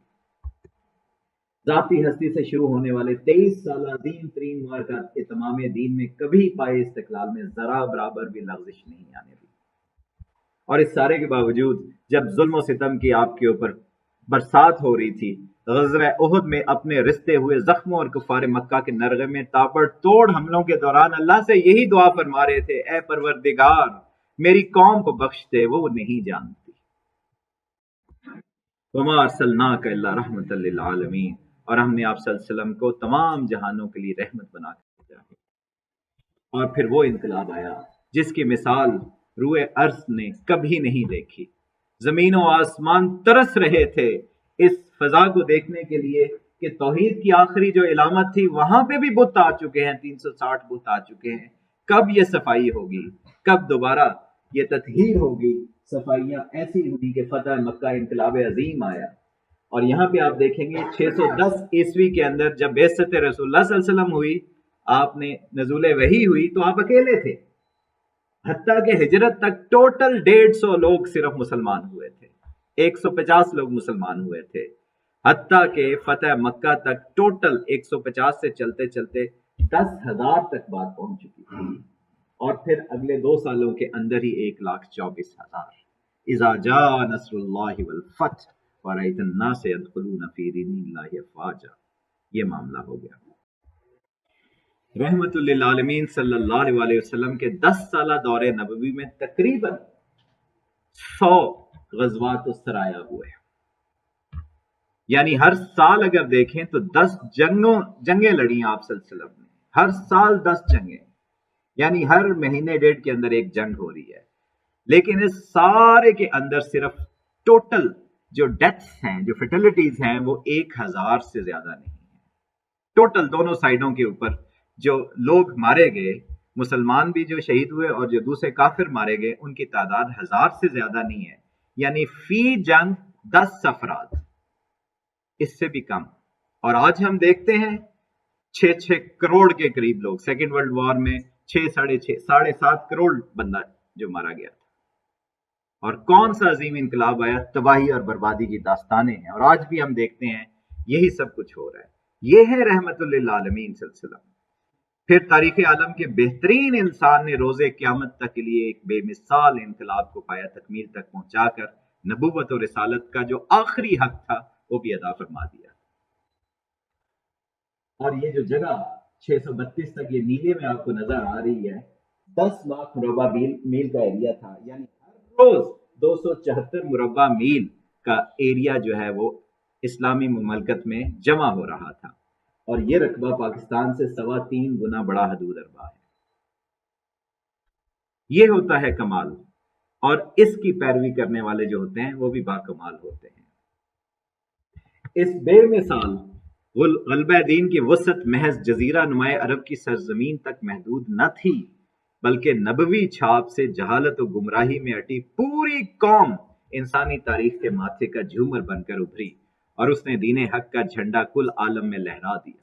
ذاتی ہستی سے شروع ہونے والے 23 سالہ عظیم ترین معرکہ تمام دین میں کبھی پائے استقلال میں ذرا برابر بھی لغزش نہیں آنے دی۔ اور اس سارے کے باوجود جب ظلم و ستم کی آپ کے اوپر برسات ہو رہی تھی، غزوہ احد میں اپنے رستے ہوئے زخموں اور کفار مکہ کے نرغے میں تابڑ توڑ حملوں کے دوران اللہ سے یہی دعا فرما رہے تھے، اے پروردگار میری قوم کو بخش دے، وہ نہیں جانتی۔ وما ارسلناک الا رحمۃ للعالمین، اور ہم نے آپ صلی اللہ علیہ وسلم کو تمام جہانوں کے لیے رحمت بنا کر بھیجا ہے۔ اور پھر وہ انقلاب آیا جس کی مثال روئے ارض نے کبھی نہیں دیکھی۔ زمین و آسمان ترس رہے تھے اس فضا کو دیکھنے کے لیے کہ توحید کی آخری جو علامت تھی وہاں پہ بھی بت آ چکے ہیں، 360 بت آ چکے ہیں۔ کب یہ صفائی ہوگی؟ کب دوبارہ یہ تطہیر ہوگی؟ صفائیاں ایسی ہوئی کہ فتح مکہ انقلاب عظیم آیا۔ اور یہاں پہ آپ دیکھیں گے 610 عیسوی کے اندر جب بعثت رسول اللہ صلی اللہ علیہ وسلم ہوئی، آپ نے نزول وحی ہوئی تو آپ اکیلے تھے، حتیٰ کہ ہجرت تک ٹوٹل 150 لوگ صرف مسلمان ہوئے تھے، 150 لوگ مسلمان ہوئے تھے، حتیٰ کہ فتح مکہ تک ٹوٹل 150 سے چلتے چلتے 10,000 تک بات پہنچ چکی تھی، اور پھر اگلے 2 سالوں کے اندر ہی 1,24,000۔ اذا جاء نصر اللہ والفتح ورأیت الناس يدخلون فی دین اللہ افواجا، یہ معاملہ ہو گیا۔ رحمت للعالمین صلی اللہ علیہ وسلم کے 10 سالہ دور نبوی میں تقریباً 100 غزوات و سرایا ہوئے، یعنی ہر سال اگر دیکھیں تو 10 جنگیں لڑی آپ صلی اللہ علیہ وسلم نے، ہر سال 10 جنگیں، یعنی ہر مہینے ڈیڑھ کے اندر ایک جنگ ہو رہی ہے۔ لیکن اس سارے کے اندر صرف ٹوٹل جو ڈیتھس ہیں، جو فیٹلٹیز ہیں، وہ 1,000 سے زیادہ نہیں ہیں۔ ٹوٹل دونوں سائڈوں کے اوپر جو لوگ مارے گئے، مسلمان بھی جو شہید ہوئے اور جو دوسرے کافر مارے گئے، ان کی تعداد 1,000 سے زیادہ نہیں ہے، یعنی فی جنگ 10 افراد، اس سے بھی کم۔ اور آج ہم دیکھتے ہیں 6 کروڑ کے قریب لوگ، سیکنڈ ورلڈ وار میں 6 7 کروڑ بندہ جو مارا گیا تھا۔ اور کون سا عظیم انقلاب آیا، تباہی اور بربادی کی داستانیں ہیں، اور آج بھی ہم دیکھتے ہیں یہی سب کچھ ہو رہا ہے۔ یہ ہے رحمت للعالمین سلسلہ۔ پھر تاریخ عالم کے بہترین انسان نے روز قیامت تک کے لیے ایک بے مثال انقلاب کو پایا تکمیل تک پہنچا کر نبوت اور رسالت کا جو آخری حق تھا وہ بھی ادا فرما دیا۔ اور یہ جو جگہ 632 تک یہ نیلے میں آپ کو نظر آ رہی ہے، 10 لاکھ مربع میل کا ایریا تھا، یعنی ہر روز 274 مربع میل کا ایریا جو ہے وہ اسلامی مملکت میں جمع ہو رہا تھا، اور یہ رقبہ پاکستان سے 3.25 گنا بڑا حدود اربا ہے۔ یہ ہوتا ہے کمال، اور اس کی پیروی کرنے والے جو ہوتے ہیں وہ بھی باکمال ہوتے ہیں۔ اس بے مثال غلبہ دین کی وسعت محض جزیرہ نمائے عرب کی سرزمین تک محدود نہ تھی، بلکہ نبوی چھاپ سے جہالت و گمراہی میں اٹی پوری قوم انسانی تاریخ کے ماتھے کا جھومر بن کر ابھری، اور اس نے دین حق کا جھنڈا کل عالم میں لہرا دیا۔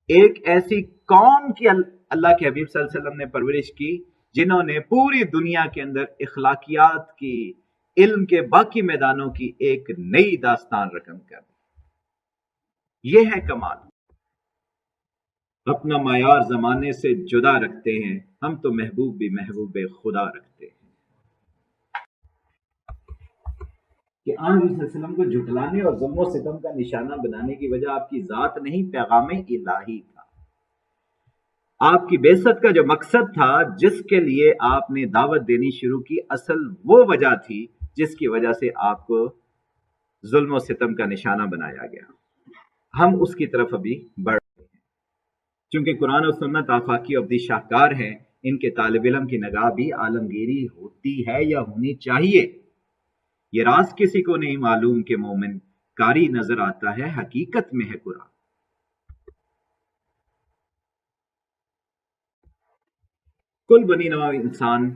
ایک ایسی قوم کی اللہ کے حبیب صلی اللہ علیہ وسلم نے پرورش کی جنہوں نے پوری دنیا کے اندر اخلاقیات کی، علم کے باقی میدانوں کی ایک نئی داستان رقم کر دی۔ یہ ہے کمال۔ اپنا معیار زمانے سے جدا رکھتے ہیں ہم، تو محبوب بھی محبوب خدا رکھتے ہیں۔ کہ آن صلی اللہ علیہ وسلم کو جھٹلانے اور ظلم و ستم کا نشانہ بنانے کی وجہ آپ کی ذات نہیں، پیغام الہی تھا۔ آپ کی بعثت کا جو مقصد تھا، جس کے لیے آپ نے دعوت دینی شروع کی، اصل وہ وجہ تھی جس کی وجہ سے آپ کو ظلم و ستم کا نشانہ بنایا گیا۔ ہم اس کی طرف ابھی بڑھ رہے ہیں، چونکہ قرآن و سنت آفاقی ابدی شاہکار ہیں، ان کے طالب علم کی نگاہ بھی عالمگیری ہوتی ہے یا ہونی چاہیے۔ یہ راز کسی کو نہیں معلوم کہ مومن کاری نظر آتا ہے، حقیقت میں ہے قرآن۔ کل بنی نوع انسان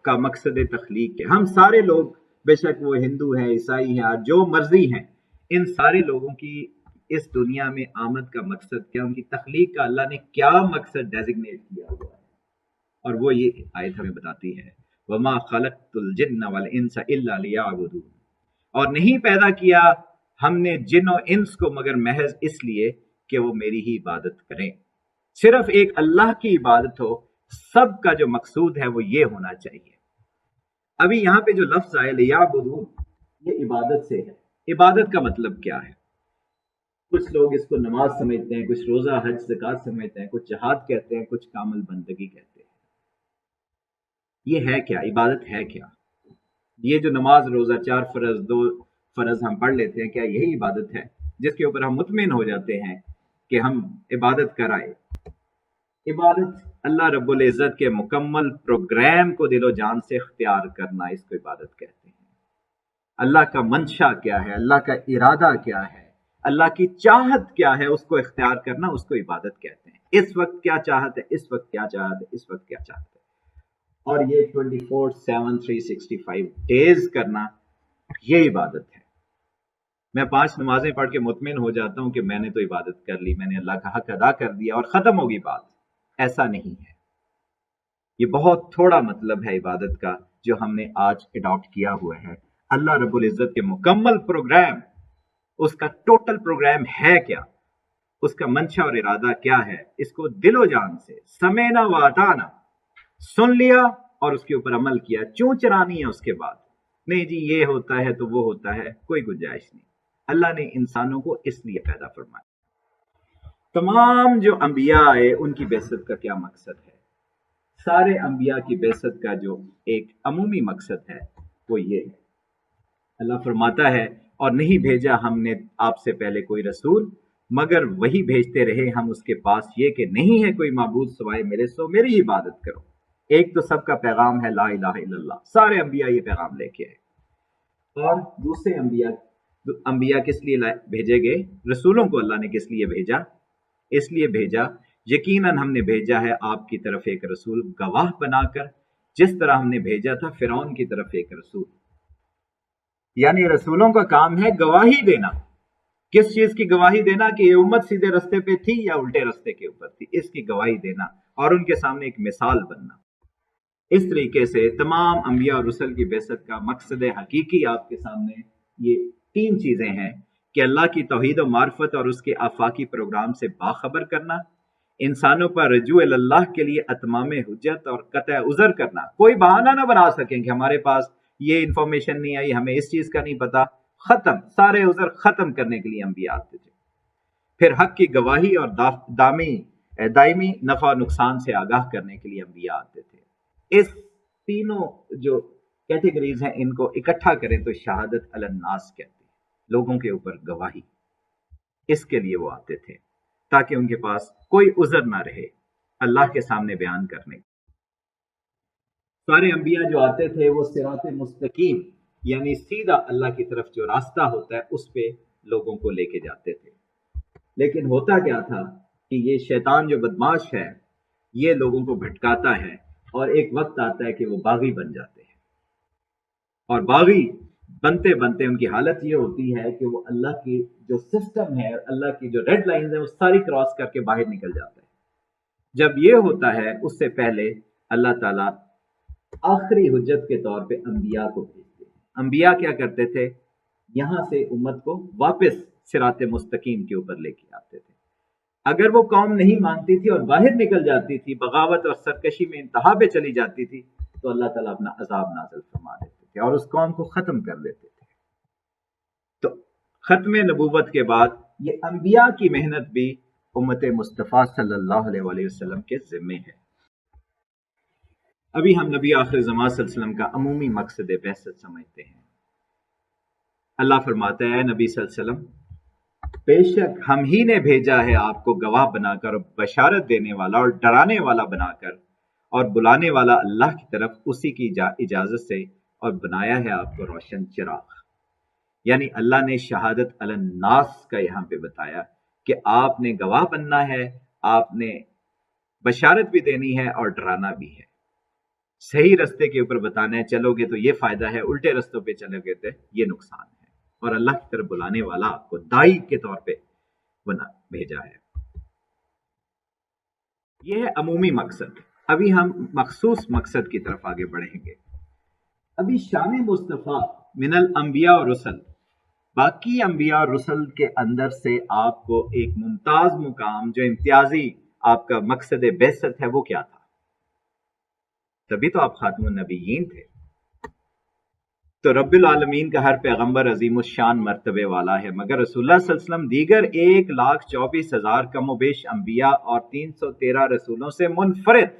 کا مقصد تخلیق ہے۔ ہم سارے لوگ، بے شک وہ ہندو ہیں، عیسائی ہیں، جو مرضی ہیں، ان سارے لوگوں کی اس دنیا میں آمد کا مقصد کیا، ان کی تخلیق کا اللہ نے کیا مقصد ڈیزگنیٹ کیا ہوا ہے، اور وہ یہ آیت ہمیں بتاتی ہے، وَمَا خَلَقْتُ الْجِنَّ وَالْإِنسَ إِلَّا لِيَعْبُدُونِ، اور نہیں پیدا کیا ہم نے جن و انس کو مگر محض اس لیے کہ وہ میری ہی عبادت کریں۔ صرف ایک اللہ کی عبادت ہو، سب کا جو مقصود ہے وہ یہ ہونا چاہیے۔ ابھی یہاں پہ جو لفظ آئے لیعبدون، یہ عبادت سے ہے۔ عبادت کا مطلب کیا ہے؟ کچھ لوگ اس کو نماز سمجھتے ہیں، کچھ روزہ حج زکات سمجھتے ہیں، کچھ جہاد کہتے ہیں، کچھ کامل بندگی کہتے ہیں۔ یہ ہے کیا؟ عبادت ہے کیا؟ یہ جو نماز روزہ 4 فرض 2 فرض ہم پڑھ لیتے ہیں، کیا یہی عبادت ہے جس کے اوپر ہم مطمئن ہو جاتے ہیں کہ ہم عبادت کرائے؟ عبادت اللہ رب العزت کے مکمل پروگرام کو دل و جان سے اختیار کرنا، اس کو عبادت کہتے ہیں۔ اللہ کا منشا کیا ہے، اللہ کا ارادہ کیا ہے، اللہ کی چاہت کیا ہے، اس کو اختیار کرنا، اس کو عبادت کہتے ہیں۔ اس وقت کیا چاہت ہے، اس وقت کیا چاہت ہے، اس وقت کیا چاہت ہے، اور یہ 24/7 365 ڈیز کرنا، یہ عبادت ہے۔ میں 5 نمازیں پڑھ کے مطمئن ہو جاتا ہوں کہ میں نے تو عبادت کر لی، میں نے اللہ کا حق ادا کر دیا اور ختم ہوگی بات، ایسا نہیں ہے۔ یہ بہت تھوڑا مطلب ہے عبادت کا جو ہم نے آج اڈاپٹ کیا ہوا ہے۔ اللہ رب العزت کے مکمل پروگرام، اس کا ٹوٹل پروگرام ہے کیا، اس کا منشا اور ارادہ کیا ہے، اس کو دل و جان سے سمینا و اطانا، سن لیا اور اس کے اوپر عمل کیا، چون چرانی ہے اس کے بعد نہیں جی یہ ہوتا ہے تو وہ ہوتا ہے، کوئی گنجائش نہیں۔ اللہ نے انسانوں کو اس لیے پیدا فرمایا۔ تمام جو انبیاء آئے ان کی بعثت کا کیا مقصد ہے؟ سارے انبیاء کی بعثت کا جو ایک عمومی مقصد ہے وہ یہ ہے، اللہ فرماتا ہے اور نہیں بھیجا ہم نے آپ سے پہلے کوئی رسول مگر وہی بھیجتے رہے ہم اس کے پاس یہ کہ نہیں ہے کوئی معبود سوائے میرے، سو میری عبادت کرو۔ ایک تو سب کا پیغام ہے لا الہ الا اللہ، سارے انبیاء یہ پیغام لے کے آئے۔ اور دوسرے انبیاء کس لیے بھیجے گئے؟ رسولوں کو اللہ نے کس لیے بھیجا؟ اس لیے بھیجا یقیناً ہم نے بھیجا ہے آپ کی طرف ایک رسول گواہ بنا کر، جس طرح ہم نے بھیجا تھا فرعون کی طرف ایک رسول۔ یعنی رسولوں کا کام ہے گواہی دینا۔ کس چیز کی گواہی دینا؟ کہ یہ امت سیدھے رستے پہ تھی یا الٹے رستے کے اوپر تھی، اس کی گواہی دینا اور ان کے سامنے ایک مثال بننا۔ اس طریقے سے تمام انبیاء اور رسل کی بعثت کا مقصد حقیقی آپ کے سامنے یہ 3 چیزیں ہیں کہ اللہ کی توحید و معرفت اور اس کے آفاقی پروگرام سے باخبر کرنا، انسانوں پر رجوع اللہ کے لیے اتمام حجت اور قطع عذر کرنا، کوئی بہانہ نہ بنا سکیں کہ ہمارے پاس یہ انفارمیشن نہیں آئی، ہمیں اس چیز کا نہیں پتا، ختم، سارے عذر ختم کرنے کے لیے انبیاء آتے تھے۔ پھر حق کی گواہی اور دائمی نفع نقصان سے آگاہ کرنے کے لیے انبیاء آتے تھے۔ اس تینوں جو کیٹیگریز ہیں ان کو اکٹھا کریں تو شہادت علی الناس کہتے ہیں، لوگوں کے اوپر گواہی، اس کے لیے وہ آتے تھے تاکہ ان کے پاس کوئی عذر نہ رہے اللہ کے سامنے بیان کرنے۔ سارے انبیاء جو آتے تھے وہ صراط مستقیم یعنی سیدھا اللہ کی طرف جو راستہ ہوتا ہے اس پہ لوگوں کو لے کے جاتے تھے۔ لیکن ہوتا کیا تھا کہ یہ شیطان جو بدماش ہے یہ لوگوں کو بھٹکاتا ہے اور ایک وقت آتا ہے کہ وہ باغی بن جاتے ہیں، اور باغی بنتے بنتے ان کی حالت یہ ہوتی ہے کہ وہ اللہ کی جو سسٹم ہے، اللہ کی جو ریڈ لائنز ہیں وہ ساری کراس کر کے باہر نکل جاتا ہے۔ جب یہ ہوتا ہے اس سے پہلے اللہ تعالیٰ آخری حجت کے طور پہ انبیاء کو بھیجتے ہیں۔ انبیاء کیا کرتے تھے؟ یہاں سے امت کو واپس صراط مستقیم کے اوپر لے کے آتے تھے۔ اگر وہ قوم نہیں مانتی تھی اور باہر نکل جاتی تھی، بغاوت اور سرکشی میں انتہا پہ چلی جاتی تھی، تو اللہ تعالیٰ اپنا عذاب نازل فرما دیتے تھے اور اس قوم کو ختم کر دیتے تھے۔ تو ختم نبوت کے بعد یہ انبیاء کی محنت بھی امت مصطفیٰ صلی اللہ علیہ وآلہ وسلم کے ذمے ہے۔ ابھی ہم نبی آخر زمان صلی اللہ علیہ وسلم کا عمومی مقصد بعثت سمجھتے ہیں۔ اللہ فرماتا ہے نبی صلی اللہ علیہ وسلم بے شک ہم ہی نے بھیجا ہے آپ کو گواہ بنا کر اور بشارت دینے والا اور ڈرانے والا بنا کر اور بلانے والا اللہ کی طرف اسی کی اجازت سے، اور بنایا ہے آپ کو روشن چراغ۔ یعنی اللہ نے شہادت علی الناس کا یہاں پہ بتایا کہ آپ نے گواہ بننا ہے، آپ نے بشارت بھی دینی ہے اور ڈرانا بھی ہے۔ صحیح رستے کے اوپر بتانا ہے، چلو گے تو یہ فائدہ ہے، الٹے رستوں پہ چلو گے تو یہ نقصان ہے، اور اللہ کی طرف بلانے والا آپ کو دائی کے طور پہ بھیجا ہے۔ یہ ہے عمومی مقصد۔ ابھی ہم مخصوص مقصد کی طرف آگے بڑھیں گے۔ ابھی شان مصطفیٰ من الانبیاء اور رسل، باقی انبیاء اور رسل کے اندر سے آپ کو ایک ممتاز مقام جو امتیازی آپ کا مقصد بعثت ہے وہ کیا تھا؟ تبھی تو آپ خاتم النبیین تھے۔ تو رب العالمین کا ہر پیغمبر عظیم الشان مرتبے والا ہے، مگر رسول اللہ صلی اللہ علیہ وسلم دیگر 1,24,000 کم و بیش انبیاء اور 313 رسولوں سے منفرد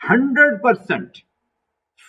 100%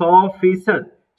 100%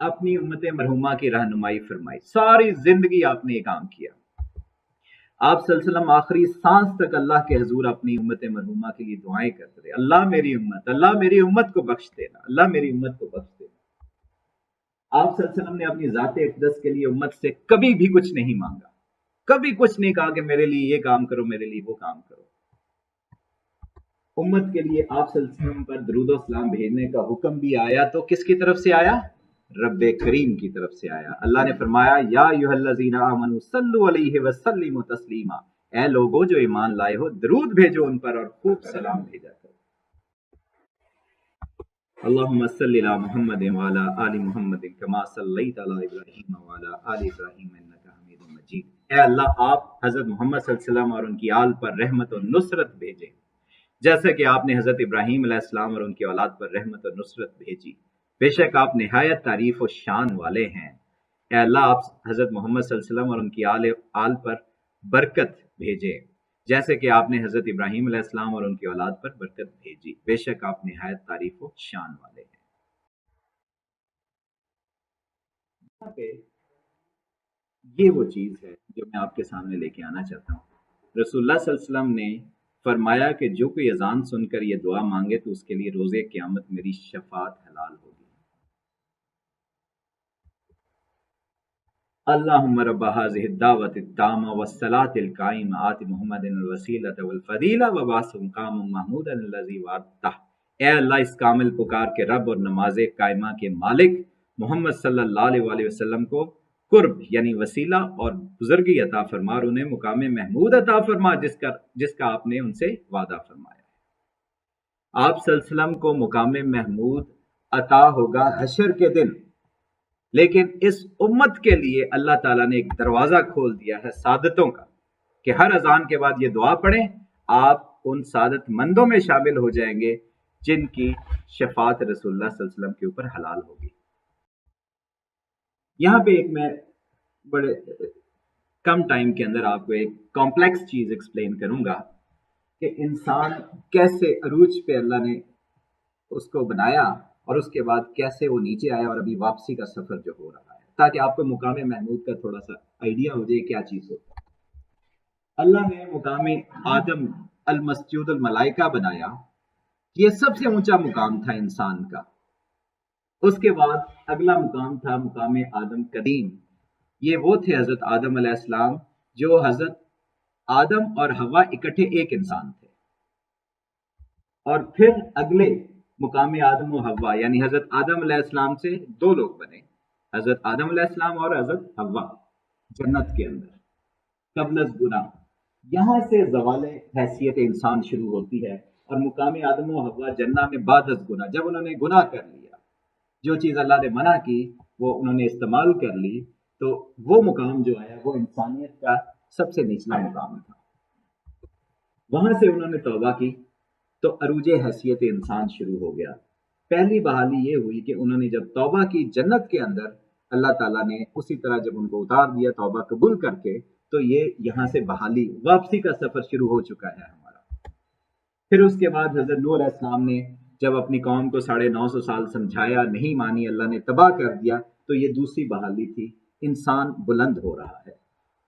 اپنی امت مرحومہ کی رہنمائی فرمائی، ساری زندگی آپ نے یہ کام کیا۔ آپ صلی اللہ علیہ وسلم آخری سانس تک اللہ کے حضور اپنی امت مرحومہ کے لیے دعائیں کرتے رہے، اللہ میری امت کو بخش دینا، اللہ میری امت کو بخش دینا۔ آپ صلی اللہ علیہ وسلم نے اپنی ذات اقدس کے لیے امت سے کبھی بھی کچھ نہیں مانگا، کبھی کچھ نہیں کہا کہ میرے لیے یہ کام کرو، میرے لیے وہ کام کرو۔ امت کے لیے آپ صلی اللہ علیہ وسلم پر درود و سلام بھیجنے کا حکم بھی آیا تو کس کی طرف سے آیا؟ رب کریم کی طرف سے آیا۔ اللہ نے فرمایا یا ایھا الذین آمنوا صلوا علیہ وسلموا تسلیما، اے لوگو جو ایمان لائے ہو درود بھیجو ان پر اور خوب سلام بھیجا کرو۔ اللہم صلی علی محمد وعلی آل محمد کما صلیت علی ابراہیم وعلی آل ابراہیم انک حمید مجید۔ اے اللہ آپ حضرت محمد صلی اللہ علیہ وسلم اور ان کی آل پر رحمت و نصرت بھیجیں جیسا کہ آپ نے حضرت ابراہیم علیہ السلام اور ان کی اولاد پر رحمت و نصرت بھیجی۔ بے شک آپ نہایت تعریف و شان والے ہیں۔ اے اللہ آپ حضرت محمد صلی اللہ علیہ وسلم اور ان کی آل پر برکت بھیجے جیسے کہ آپ نے حضرت ابراہیم علیہ السلام اور ان کی اولاد پر برکت بھیجی۔ بے شک آپ نہایت تعریف و شان والے ہیں۔ یہاں پہ یہ وہ چیز ہے جو میں آپ کے سامنے لے کے آنا چاہتا ہوں۔ رسول اللہ صلی اللہ علیہ وسلم نے فرمایا کہ جو کوئی اذان سن کر یہ دعا مانگے تو اس کے لیے روزے قیامت میری شفاعت حلال ہوگی۔ اللہم رب هذه الدعوة التامة والصلاة القائمة آت محمد الوسیلۃ والفضیلہ وبعثہ مقاما محمودا الذی وعدتہ۔ اے اللہ اس کامل پکار کے رب اور نماز قائمہ کے مالک محمد صلی اللہ علیہ وسلم کو قرب یعنی وسیلہ اور بزرگی عطا فرما اور انہیں مقام محمود عطا فرما جس کا آپ نے ان سے وعدہ فرمایا ہے۔ آپ صلی اللہ علیہ وسلم کو مقام محمود عطا ہوگا حشر کے دن، لیکن اس امت کے لیے اللہ تعالیٰ نے ایک دروازہ کھول دیا ہے سعادتوں کا کہ ہر اذان کے بعد یہ دعا پڑھیں، آپ ان سعادت مندوں میں شامل ہو جائیں گے جن کی شفاعت رسول اللہ صلی اللہ علیہ وسلم کے اوپر حلال ہوگی۔ یہاں پہ ایک میں بڑے کم ٹائم کے اندر آپ کو ایک کمپلیکس چیز ایکسپلین کروں گا کہ انسان کیسے عروج پہ اللہ نے اس کو بنایا اور اس کے بعد کیسے وہ نیچے آیا اور ابھی واپسی کا سفر جو ہو رہا ہے، تاکہ آپ کو مقام محمود کا تھوڑا سا آئیڈیا ہو جائے کیا چیز ہوتا ہے۔ اللہ نے مقام آدم المسجود الملائکہ بنایا، یہ سب سے اونچا مقام تھا انسان کا۔ اس کے بعد اگلا مقام تھا مقام آدم قدیم، یہ وہ تھے حضرت آدم علیہ السلام جو حضرت آدم اور حوا اکٹھے ایک انسان تھے، اور پھر اگلے مقام آدم و حوا یعنی حضرت آدم علیہ السلام سے دو لوگ بنے، حضرت آدم علیہ السلام اور حضرت حوا جنت کے اندر قبل از گناہ۔ یہاں سے زوال حیثیت انسان شروع ہوتی ہے اور مقام آدم و حوا جنت میں بعد از گناہ، جب انہوں نے گناہ کر لیا، جو چیز اللہ نے منع کی وہ انہوں نے استعمال کر لی، تو وہ مقام جو ہے وہ انسانیت کا سب سے نچلا مقام تھا۔ وہاں سے انہوں نے توبہ کی تو عروج حیثیت انسان شروع ہو گیا۔ پہلی بحالی یہ ہوئی کہ انہوں نے جب توبہ کی جنت کے اندر، اللہ تعالیٰ نے اسی طرح جب ان کو اتار دیا توبہ قبول کر کے، تو یہ یہاں سے بحالی واپسی کا سفر شروع ہو چکا ہے ہمارا۔ پھر اس کے بعد حضرت نوح علیہ السلام نے جب اپنی قوم کو 950 سال سمجھایا، نہیں مانی، اللہ نے تباہ کر دیا، تو یہ دوسری بحالی تھی، انسان بلند ہو رہا ہے۔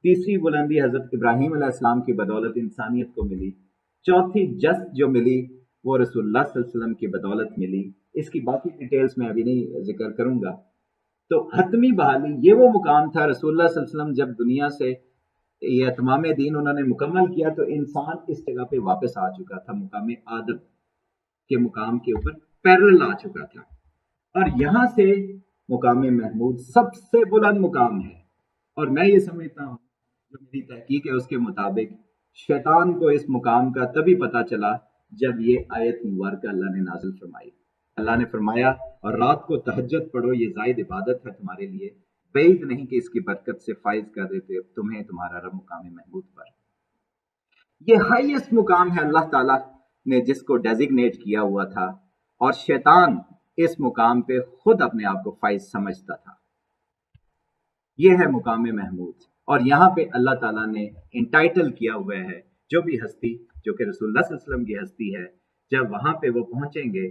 تیسری بلندی حضرت ابراہیم علیہ السلام کی بدولت انسانیت کو ملی۔ چوتھی جست جو ملی وہ رسول اللہ صلی اللہ علیہ وسلم کی بدولت ملی۔ اس کی باقی ڈیٹیلز میں ابھی نہیں ذکر کروں گا۔ تو حتمی بحالی یہ وہ مقام تھا، رسول اللہ صلی اللہ علیہ وسلم جب دنیا سے یہ اتمام دین انہوں نے مکمل کیا تو انسان اس جگہ پہ واپس آ چکا تھا، مقام آدم کے مقام کے اوپر پیرل آ چکا تھا، اور یہاں سے مقام محمود سب سے بلند مقام ہے۔ اور میں یہ سمجھتا ہوں، جو میری تحقیق ہے اس کے مطابق شیطان کو اس مقام کا تبھی پتہ چلا جب یہ آیت مبارکہ اللہ نے نازل فرمائی۔ اللہ نے فرمایا اور رات کو تہجد پڑھو، یہ زائد عبادت ہے تمہارے لیے، بعید نہیں کہ اس کی برکت سے فائز کر دیتے تمہیں تمہارا رب مقام محمود پر۔ یہ ہائیسٹ مقام ہے اللہ تعالیٰ نے جس کو ڈیزگنیٹ کیا ہوا تھا، اور شیطان اس مقام پہ خود اپنے آپ کو فائز سمجھتا تھا۔ یہ ہے مقام محمود، اور یہاں پہ اللہ تعالیٰ نے انٹائٹل کیا ہوا ہے جو بھی ہستی جو کہ رسول اللہ صلی اللہ علیہ وسلم کی ہستی ہے، جب وہاں پہ وہ پہنچیں گے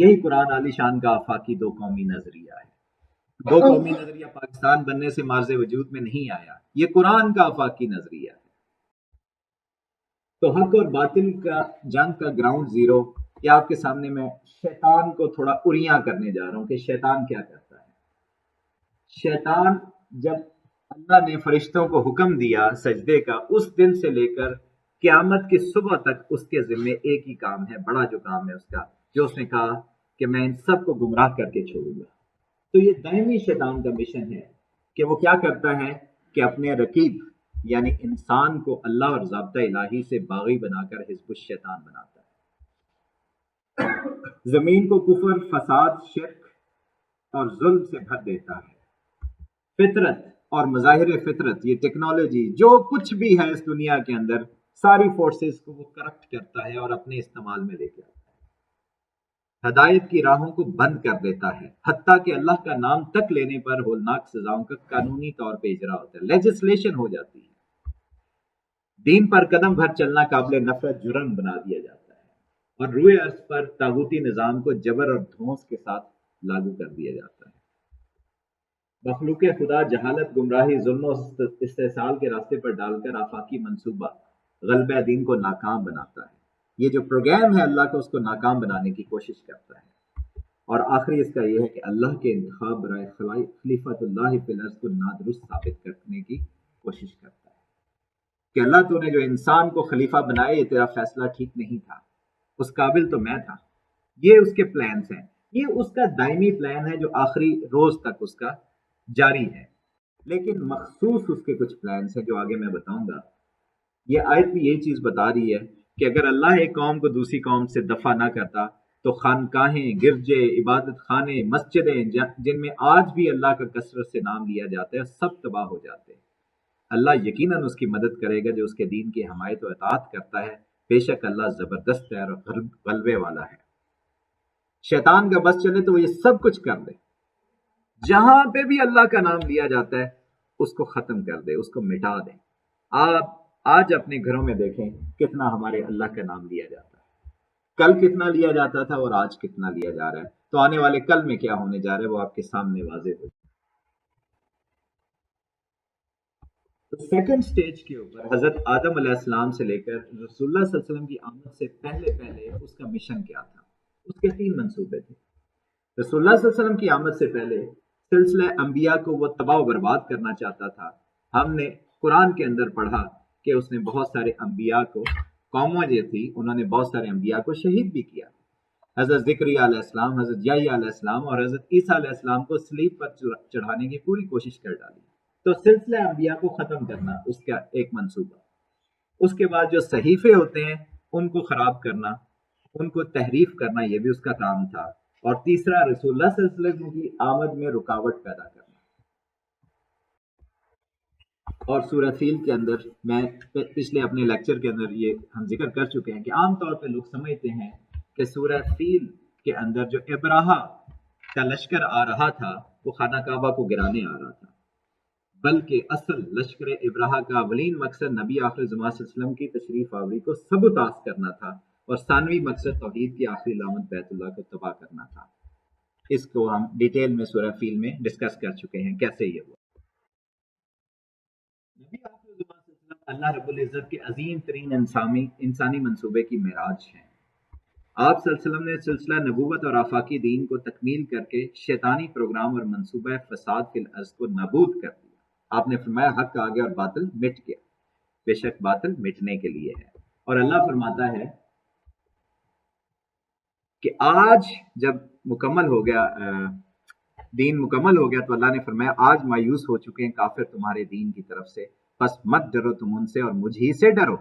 یہی قرآن عالی شان کا آفاقی دو قومی نظریہ ہے. دو قومی نظریہ پاکستان بننے سے مارز وجود میں نہیں آیا، یہ قرآن کا آفاقی نظریہ ہے. تو حق اور باطل کا جنگ کا گراؤنڈ زیرو، یا آپ کے سامنے میں شیطان کو تھوڑا اریاں کرنے جا رہا ہوں کہ شیطان کیا کرتا ہے. شیطان جب اللہ نے فرشتوں کو حکم دیا سجدے کا، اس دن سے لے کر قیامت کی صبح تک اس کے ذمے ایک ہی کام ہے، بڑا جو کام ہے اس کا، جو اس نے کہا کہ میں ان سب کو گمراہ کر کے چھوڑوں گا. تو یہ دائمی شیطان کا مشن ہے کہ وہ کیا کرتا ہے کہ اپنے رقیب یعنی انسان کو اللہ اور ضابطہ الہی سے باغی بنا کر حزب الشیطان بناتا ہے، زمین کو کفر، فساد، شرک اور ظلم سے بھر دیتا ہے. فطرت اور مظاہر فطرت، یہ ٹیکنالوجی جو کچھ بھی ہے اس دنیا کے اندر، ساری فورسز کو وہ کرپٹ کرتا ہے اور اپنے استعمال میں لے کے آتا ہے. ہدایت کی راہوں کو بند کر دیتا ہے، حتیٰ کہ اللہ کا نام تک لینے پر ہولناک سزاؤں کا قانونی طور پہ اجرا ہوتا ہے، لیجسلیشن ہو جاتی ہے. دین پر قدم بھر چلنا قابل نفرت جرم بنا دیا جاتا ہے، اور روئے ارض پر طاغوتی نظام کو جبر اور دھونس کے ساتھ لاگو کر دیا جاتا ہے. مخلوق خدا جہالت، گمراہی، ظلم و استحصال کے راستے پر ڈال کر آفاقی منصوبہ غلبہ دین کو ناکام بناتا ہے. یہ جو پروگرام ہے اللہ کا، اس کو ناکام بنانے کی کوشش کرتا ہے. اور آخری اس کا یہ ہے کہ اللہ کے انتخاب برائے خلیفۃ اللہ فی الارض کو نادرست ثابت کرنے کی کوشش کرتا ہے کہ اللہ تو نے جو انسان کو خلیفہ بنائے، یہ تیرا فیصلہ ٹھیک نہیں تھا، اس قابل تو میں تھا. یہ اس کے پلانز ہیں، یہ اس کا دائمی پلان ہے جو آخری روز تک اس کا جاری ہے. لیکن مخصوص اس کے کچھ پلانز ہیں جو آگے میں بتاؤں گا. یہ آیت بھی یہی چیز بتا رہی ہے کہ اگر اللہ ایک قوم کو دوسری قوم سے دفع نہ کرتا تو خانقاہیں، گرجے، عبادت خانے، مسجدیں جن میں آج بھی اللہ کا کثرت سے نام لیا جاتا ہے، سب تباہ ہو جاتے ہیں. اللہ یقیناً اس کی مدد کرے گا جو اس کے دین کی حمایت و اطاعت کرتا ہے. بے شک اللہ زبردست ہے اور غلبے والا ہے. شیطان کا بس چلے تو وہ یہ سب کچھ کر دے، جہاں پہ بھی اللہ کا نام لیا جاتا ہے اس کو ختم کر دے، اس کو مٹا دے. آپ آج اپنے گھروں میں دیکھیں کتنا ہمارے اللہ کا نام لیا جاتا ہے، کل کتنا لیا جاتا تھا اور آج کتنا لیا جا رہا ہے. تو آنے والے کل میں کیا ہونے جا رہا ہے وہ آپ کے سامنے واضح ہو. سیکنڈ سٹیج کے اوپر حضرت آدم علیہ السلام سے لے کر رسول اللہ صلی اللہ علیہ وسلم کی آمد سے پہلے اس کا مشن کیا تھا. اس کے 3 منصوبے تھے. رسول اللہ صلی اللہ علیہ وسلم کی آمد سے پہلے سلسلہ انبیاء کو وہ تباہ و برباد کرنا چاہتا تھا. ہم نے قرآن کے اندر پڑھا کہ اس نے بہت سارے انبیاء کو، قوموں جو تھی انہوں نے بہت سارے انبیاء کو شہید بھی کیا. حضرت زکریا علیہ السلام، حضرت یحییٰ علیہ السلام اور حضرت عیسیٰ علیہ السلام کو صلیب پر چڑھانے کی پوری کوشش کر ڈالی. تو سلسلہ انبیاء کو ختم کرنا اس کا ایک منصوبہ. اس کے بعد جو صحیفے ہوتے ہیں ان کو خراب کرنا، ان کو تحریف کرنا، یہ بھی اس کا کام تھا. اور تیسرا رسول اللہ صلی اللہ علیہ وسلم کی آمد میں رکاوٹ پیدا کرنا. اور سورہ فیل کے اندر میں پچھلے اپنے لیکچر کے اندر یہ ہم ذکر کر چکے ہیں کہ عام طور پہ لوگ سمجھتے ہیں کہ سورہ فیل کے اندر جو ابراہا کا لشکر آ رہا تھا وہ خانہ کعبہ کو گرانے آ رہا تھا، بلکہ اصل لشکر ابراہا کا اولین مقصد نبی آخر زمان صلی اللہ علیہ وسلم کی تشریف آوری کو سبوتاژ کرنا تھا، اور ثانوی مقصد توحید کی آخری علامت بیت اللہ کو تباہ کرنا تھا. اس کو ہم ڈیٹیل میں سورہ فیل میں ڈسکس کر چکے ہیں کیسے یہ ہوا. نبی آخر زمان صلی اللہ علیہ وسلم اللہ رب العزت کے عظیم ترین انسانی منصوبے کی معراج ہیں. آپ صلی اللہ علیہ وسلم نے سلسلہ نبوت اور آفاقی دین کو تکمیل کر کے شیطانی پروگرام اور منصوبہ فساد فی الارض کو نابود کر دیا. آپ نے فرمایا حق آ گیا اور باطل مٹ گیا. بے شک باطل مٹنے کے لیے ہے. اور اللہ فرماتا ہے کہ آج جب مکمل ہو گیا دین مکمل ہو گیا تو اللہ نے فرمایا آج مایوس ہو چکے ہیں کافر تمہارے دین کی طرف سے، بس مت ڈرو تم ان سے اور مجھ ہی سے ڈرو.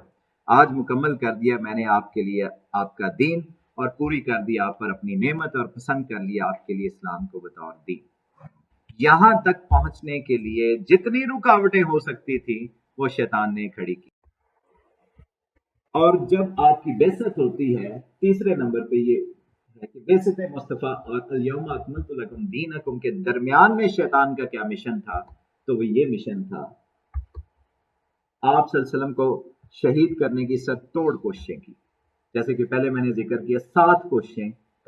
آج مکمل کر دیا میں نے آپ کے لیے آپ کا دین، اور پوری کر دی آپ پر اپنی نعمت، اور پسند کر لیا آپ کے لیے اسلام کو بطور دین. یہاں تک پہنچنے کے لیے جتنی رکاوٹیں ہو سکتی تھی وہ شیطان نے کھڑی کی. اور جب آپ کی بعثت ہوتی ہے تیسرے نمبر پہ یہ ہے کہ بعثت مصطفیٰ اور الیوم اکملت لکم دینکم کے درمیان میں شیطان کا کیا مشن تھا، تو وہ یہ مشن تھا آپ صلی اللہ علیہ وسلم کو شہید کرنے کی سر توڑ کوششیں کی. جیسے کہ پہلے میں نے ذکر کیا 7 کوششیں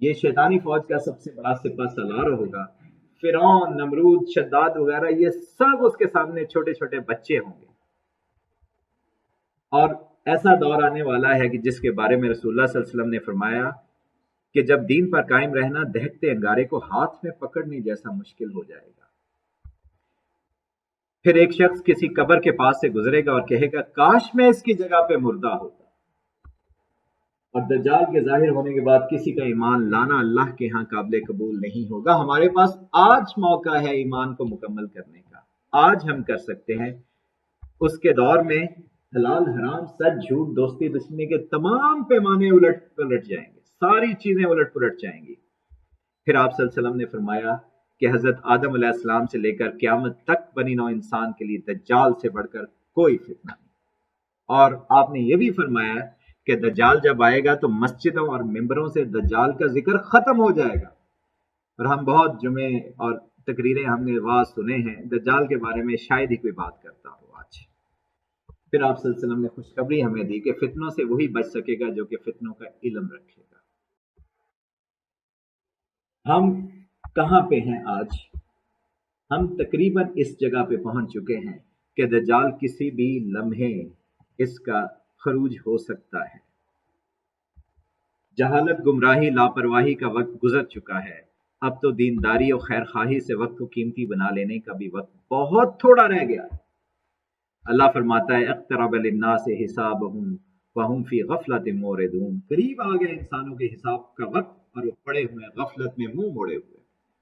یہ شیطانی فوج کا سب سے بڑا سپہ سالار ہوگا. فرعون، نمرود، شداد وغیرہ یہ سب اس کے سامنے چھوٹے چھوٹے بچے ہوں گے. اور ایسا دور آنے والا ہے کہ جس کے بارے میں رسول اللہ صلی اللہ علیہ وسلم نے فرمایا کہ جب دین پر قائم رہنا دہکتے انگارے کو ہاتھ میں پکڑنے جیسا مشکل ہو جائے گا. پھر ایک شخص کسی قبر کے پاس سے گزرے گا اور کہے گا کاش میں اس کی جگہ پہ مردہ ہوتا. اور دجال کے ظاہر ہونے کے بعد کسی کا ایمان لانا اللہ کے ہاں قابل قبول نہیں ہوگا. ہمارے پاس آج موقع ہے ایمان کو مکمل کرنے کا. آج ہم کر سکتے ہیں. اس کے دور میں حلال حرام سچ جھوٹ دوستی دشمنی کے تمام پیمانے الٹ پلٹ جائیں گے. ساری چیزیں الٹ پلٹ جائیں گی. پھر آپ صلی اللہ علیہ وسلم نے فرمایا کہ حضرت آدم علیہ السلام سے لے کر قیامت تک بنی نوع انسان کے لیے دجال سے بڑھ کر کوئی فتنہ نہیں. اور آپ نے یہ بھی فرمایا کہ دجال جب آئے گا تو مسجدوں اور ممبروں سے دجال کا ذکر ختم ہو جائے گا. اور ہم بہت جمعے اور تقریریں ہم نے واز سنے ہیں دجال کے بارے میں، شاید ہی کوئی بات کرتا ہو آج. پھر آپ صلی اللہ علیہ وسلم نے خوشخبری ہمیں دی کہ فتنوں سے وہی بچ سکے گا جو کہ فتنوں کا علم رکھے گا. ہم کہاں پہ ہیں آج؟ ہم تقریباً اس جگہ پہ پہنچ چکے ہیں کہ دجال کسی بھی لمحے اس کا خروج ہو سکتا ہے. جہالت، گمراہی، لاپرواہی کا وقت گزر چکا ہے. اب تو دینداری اور خیر خواہی سے وقت کو قیمتی بنا لینے کا بھی وقت بہت تھوڑا رہ گیا. اللہ فرماتا ہے اقترب للناس حسابهم وهم فی غفلت موردون. قریب آ گیا انسانوں کے حساب کا وقت اور وہ پڑے ہوئے غفلت میں منہ موڑے ہوئے.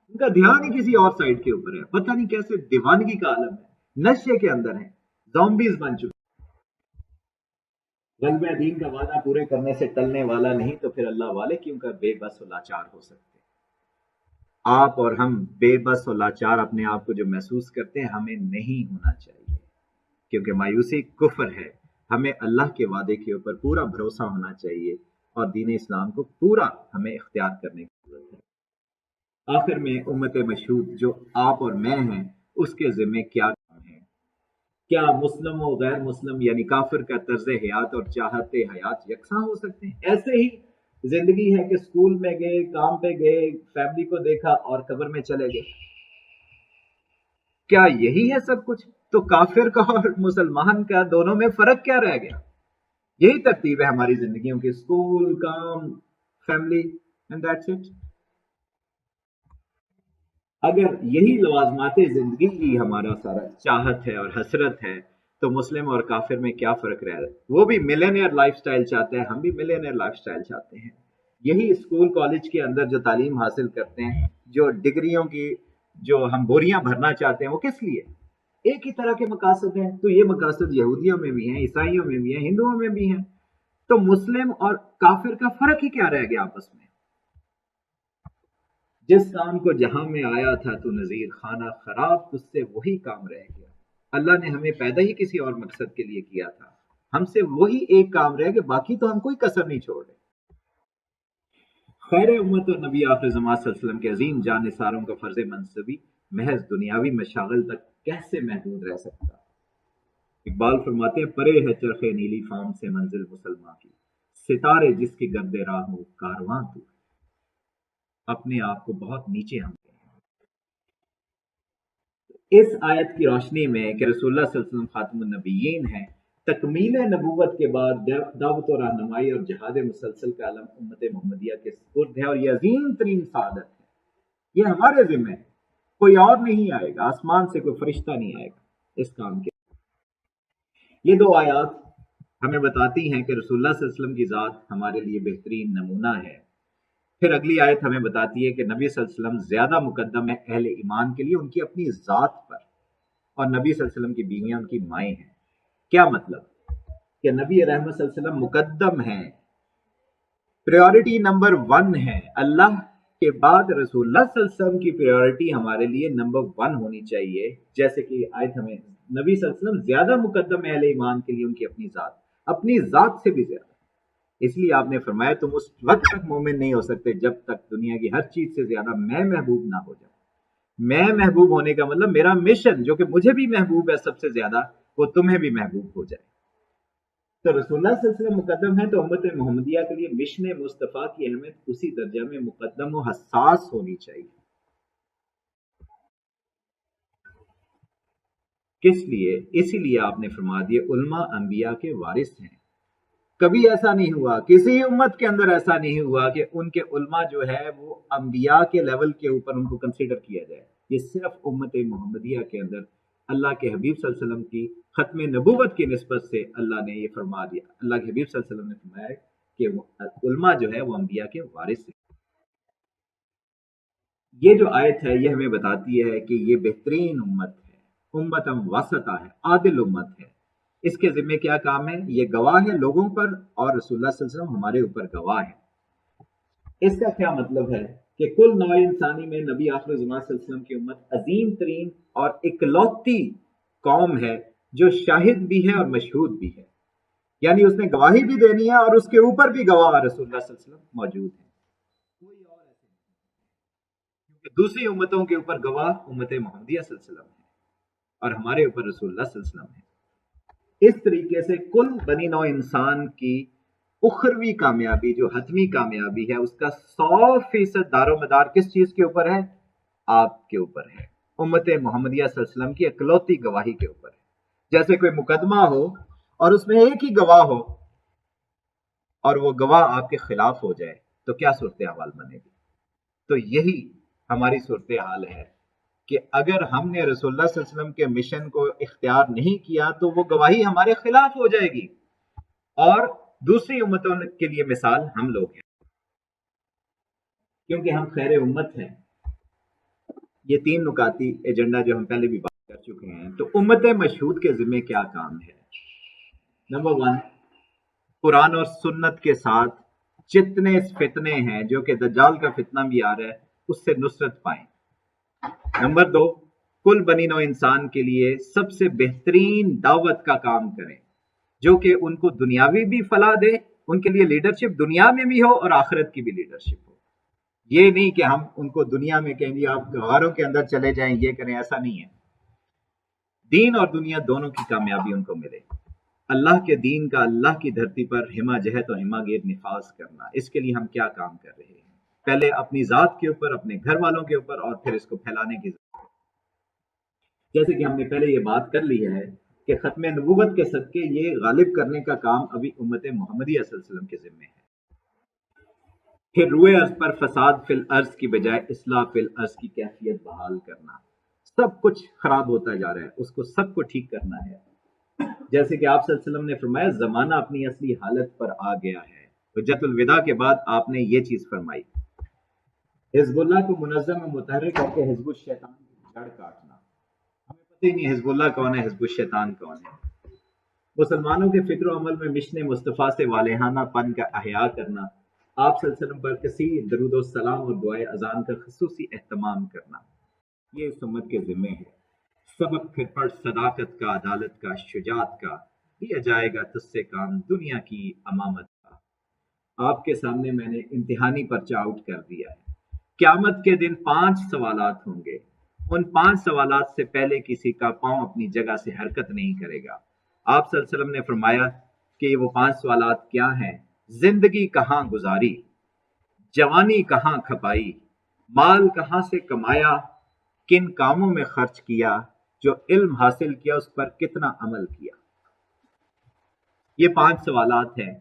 ان کا دھیان ہی کسی اور سائڈ کے اوپر ہے. پتہ نہیں کیسے دیوانگی کا عالم ہے، نشے کے اندر ہیں، زومبیز بن چکے. غلبہ دین کا وعدہ پورے کرنے سے ٹلنے والا نہیں تو پھر اللہ والے کیوں کر بے بس و لاچار ہو سکتے. آپ اور ہم بے بس و لاچار اپنے آپ کو جو محسوس کرتے ہیں ہمیں نہیں ہونا چاہیے، کیونکہ مایوسی کفر ہے. ہمیں اللہ کے وعدے کے اوپر پورا بھروسہ ہونا چاہیے اور دین اسلام کو پورا ہمیں اختیار کرنے کی ضرورت ہے. آخر میں امت مشہود جو آپ اور میں ہیں اس کے ذمہ کیا کام ہے؟ کیا مسلم و غیر مسلم یعنی کافر کا طرز حیات اور چاہت حیات یکساں ہو سکتے ہیں؟ ایسے ہی زندگی ہے کہ سکول میں گئے، کام پہ گئے، فیملی کو دیکھا اور قبر میں چلے گئے. کیا یہی ہے سب کچھ؟ تو کافر کا اور مسلمان کا دونوں میں فرق کیا رہ گیا؟ یہی ترتیب ہے ہماری زندگیوں کی، سکول، کام، فیملی اینڈ دیٹس اٹ. اگر یہی لوازمات زندگی ہی ہمارا سارا چاہت ہے اور حسرت ہے تو مسلم اور کافر میں کیا فرق رہ رہا ہے؟ وہ بھی ملینئر لائف سٹائل چاہتے ہیں، ہم بھی ملینئر لائف سٹائل چاہتے ہیں. یہی اسکول کالج کے اندر جو تعلیم حاصل کرتے ہیں، جو ڈگریوں کی جو ہم بوریاں بھرنا چاہتے ہیں، وہ کس لیے؟ ایک ہی طرح کے مقاصد ہیں. تو یہ مقاصد یہودیوں میں بھی ہیں، عیسائیوں میں بھی ہیں، ہندوؤں میں بھی ہیں. تو مسلم اور کافر کا فرق ہی کیا رہ گیا آپس میں؟ جس کام کو جہاں میں آیا تھا تو نذیر، خانہ خراب تجھ سے وہی کام رہ گیا. اللہ نے ہمیں پیدا ہی کسی اور مقصد کے لیے کیا تھا، ہم سے وہی ایک کام رہ گیا، باقی تو ہم کوئی کسر نہیں چھوڑ رہے. خیر امت اور نبی آخر زمان صلی اللہ علیہ وسلم کے عظیم جان نثاروں کا فرض منصبی محض دنیاوی مشاغل تک کیسے محدود رہ سکتا؟ اقبال فرماتے ہیں پرے ہے چرخ نیلی فام سے منزل مسلمان کی، ستارے جس کی گرد راہ ہو کارواں تو. اپنے آپ کو بہت نیچے ہم اس آیت کی روشنی میں کہ رسول اللہ صلی اللہ علیہ وسلم خاتم النبیین ہیں، تکمیل نبوت کے بعد دعوت و رہنمائی اور جہاد مسلسل کا علم امت محمدیہ کے سپرد ہے اور یہ عظیم ترین سعادت ہے. یہ ہمارے ذمہ ہے، کوئی اور نہیں آئے گا، آسمان سے کوئی فرشتہ نہیں آئے گا اس کام کے. یہ دو آیات ہمیں بتاتی ہیں کہ رسول اللہ صلی اللہ علیہ وسلم کی ذات ہمارے لیے بہترین نمونہ ہے. پھر اگلی آیت ہمیں بتاتی ہے کہ نبی صلی اللہ علیہ وسلم زیادہ مقدم ہے اہل ایمان کے لیے ان کی اپنی ذات پر، اور نبی صلی اللہ علیہ وسلم کی بیویاں ان کی مائیں ہیں. کیا مطلب؟ کہ نبی رحمت صلی اللہ علیہ وسلم مقدم ہیں، پریورٹی نمبر 1 ہے. اللہ کے بعد رسول اللہ صلی اللہ علیہ وسلم کی پریورٹی ہمارے لیے نمبر 1 ہونی چاہیے. جیسے کہ آیت ہمیں نبی صلی اللہ علیہ وسلم زیادہ مقدم ہے اہل ایمان کے لیے ان کی اپنی ذات سے بھی زیادہ. اس لیے آپ نے فرمایا تم اس وقت تک مومن نہیں ہو سکتے جب تک دنیا کی ہر چیز سے زیادہ میں محبوب نہ ہو جاؤں. میں محبوب ہونے کا مطلب میرا مشن جو کہ مجھے بھی محبوب ہے سب سے زیادہ، وہ تمہیں بھی محبوب ہو جائے. تو رسول اللہ صلی اللہ علیہ وسلم مقدم ہے، تو امت محمدیہ کے لیے مشن مصطفیٰ کی اہمیت اسی درجہ میں مقدم و حساس ہونی چاہیے۔ کس لیے؟ اسی لیے آپ نے فرما دیا علماء انبیاء کے وارث ہیں۔ کبھی ایسا نہیں ہوا، کسی امت کے اندر ایسا نہیں ہوا کہ ان کے علماء جو ہے وہ انبیاء کے لیول کے اوپر ان کو کنسیڈر کیا جائے۔ یہ صرف امت محمدیہ کے اندر اللہ کے حبیب صلی اللہ علیہ وسلم کی ختم نبوت کی نسبت سے اللہ نے یہ فرما دیا، اللہ کے حبیب صلی اللہ علیہ وسلم نے فرمایا کہ وہ علماء جو ہے وہ انبیاء کے وارث ہیں۔ یہ جو آیت ہے یہ ہمیں بتاتی ہے کہ یہ بہترین امت ہے، امتم وسطہ ہے، عادل امت ہے۔ اس کے ذمہ کیا کام ہے؟ یہ گواہ ہے لوگوں پر، اور رسول اللہ صلی اللہ علیہ وسلم ہمارے اوپر گواہ ہے۔ اس کا کیا مطلب ہے کہ کل نوع انسانی میں نبی آخر زمان صلی اللہ علیہ وسلم کی امت عظیم ترین اور اکلوتی قوم ہے جو شاہد بھی ہے اور مشہود بھی ہے، یعنی اس نے گواہی بھی دینی ہے اور اس کے اوپر بھی گواہ رسول اللہ صلی اللہ علیہ وسلم موجود ہے۔ کوئی اور ایسے نہیں، کیونکہ دوسری امتوں کے اوپر گواہ امت محمدیہ صلی اللہ علیہ وسلم ہے اور ہمارے اوپر رسول اللہ صلی اللہ علیہ وسلم ہے۔ اس طریقے سے کل بنی نوع انسان کی اخروی کامیابی جو حتمی کامیابی ہے اس کا 100% دار و مدار کس چیز کے اوپر ہے؟ آپ کے اوپر ہے، امت محمدیہ صلی اللہ علیہ وسلم کی اکلوتی گواہی کے اوپر ہے۔ جیسے کوئی مقدمہ ہو اور اس میں ایک ہی گواہ ہو اور وہ گواہ آپ کے خلاف ہو جائے تو کیا صورتحال بنے گی؟ تو یہی ہماری صورتحال ہے کہ اگر ہم نے رسول اللہ صلی اللہ علیہ وسلم کے مشن کو اختیار نہیں کیا تو وہ گواہی ہمارے خلاف ہو جائے گی، اور دوسری امتوں کے لیے مثال ہم لوگ ہیں، کیونکہ ہم خیر امت ہیں۔ یہ تین نکاتی ایجنڈا جو ہم پہلے بھی بات کر چکے ہیں۔ تو امت مشہود کے ذمہ کیا کام ہے؟ نمبر 1، قرآن اور سنت کے ساتھ جتنے فتنے ہیں جو کہ دجال کا فتنہ بھی آ رہا ہے اس سے نصرت پائیں۔ نمبر 2، کل بنی نوع انسان کے لیے سب سے بہترین دعوت کا کام کریں جو کہ ان کو دنیاوی بھی فلاح دے، ان کے لیے لیڈرشپ دنیا میں بھی ہو اور آخرت کی بھی لیڈرشپ ہو۔ یہ نہیں کہ ہم ان کو دنیا میں کہیں گے آپ غاروں کے اندر چلے جائیں، یہ کریں، ایسا نہیں ہے۔ دین اور دنیا دونوں کی کامیابی ان کو ملے، اللہ کے دین کا اللہ کی دھرتی پر ہما جہت اور ہما گیر نفاذ کرنا۔ اس کے لیے ہم کیا کام کر رہے ہیں؟ پہلے اپنی ذات کے اوپر، اپنے گھر والوں کے اوپر، اور پھر اس کو پھیلانے کی ضرورت ہے۔ جیسے کہ ہم نے پہلے یہ بات کر لی ہے کہ ختم نبوت کے صدقے یہ غالب کرنے کا کام ابھی امت محمدیہ صلی اللہ علیہ وسلم کے ذمہ ہے۔ پھر روئے ارض پر فساد فی الارض کی بجائے اصلاح فی الارض کی کیفیت بحال کرنا۔ سب کچھ خراب ہوتا جا رہا ہے، اس کو سب کو ٹھیک کرنا ہے۔ جیسے کہ آپ صلی اللہ علیہ وسلم نے فرمایا زمانہ اپنی اصلی حالت پر آ گیا ہے۔ حجت الوداع کے بعد آپ نے یہ چیز فرمائی، حزب اللہ کو منظم و متحرک کر کے حزب الشیطان کی جڑ کاٹنا۔ ہمیں پتہ ہی نہیں حزب اللہ کون ہے، حزب الشیطان کون ہے۔ مسلمانوں کے فکر و عمل میں مشن مصطفیٰ سے والہانہ پن کا احیاء کرنا، آپ صلی اللہ علیہ وسلم پر کثیر درود و سلام اور دعائے اذان کا خصوصی اہتمام کرنا، یہ اس امت کے ذمہ ہے۔ سبق پھر پڑھ صداقت کا، عدالت کا، شجاعت کا، لیا جائے گا تجھ سے کام دنیا کی امامت کا۔ آپ کے سامنے میں نے امتحانی پرچہ آؤٹ کر دیا ہے۔ قیامت کے دن 5 سوالات ہوں گے، ان 5 سوالات سے پہلے کسی کا پاؤں اپنی جگہ سے حرکت نہیں کرے گا۔ آپ صلی اللہ علیہ وسلم نے فرمایا کہ وہ 5 سوالات کیا ہیں؟ زندگی کہاں گزاری، جوانی کہاں کھپائی، مال کہاں سے کمایا، کن کاموں میں خرچ کیا، جو علم حاصل کیا اس پر کتنا عمل کیا۔ یہ 5 سوالات ہیں،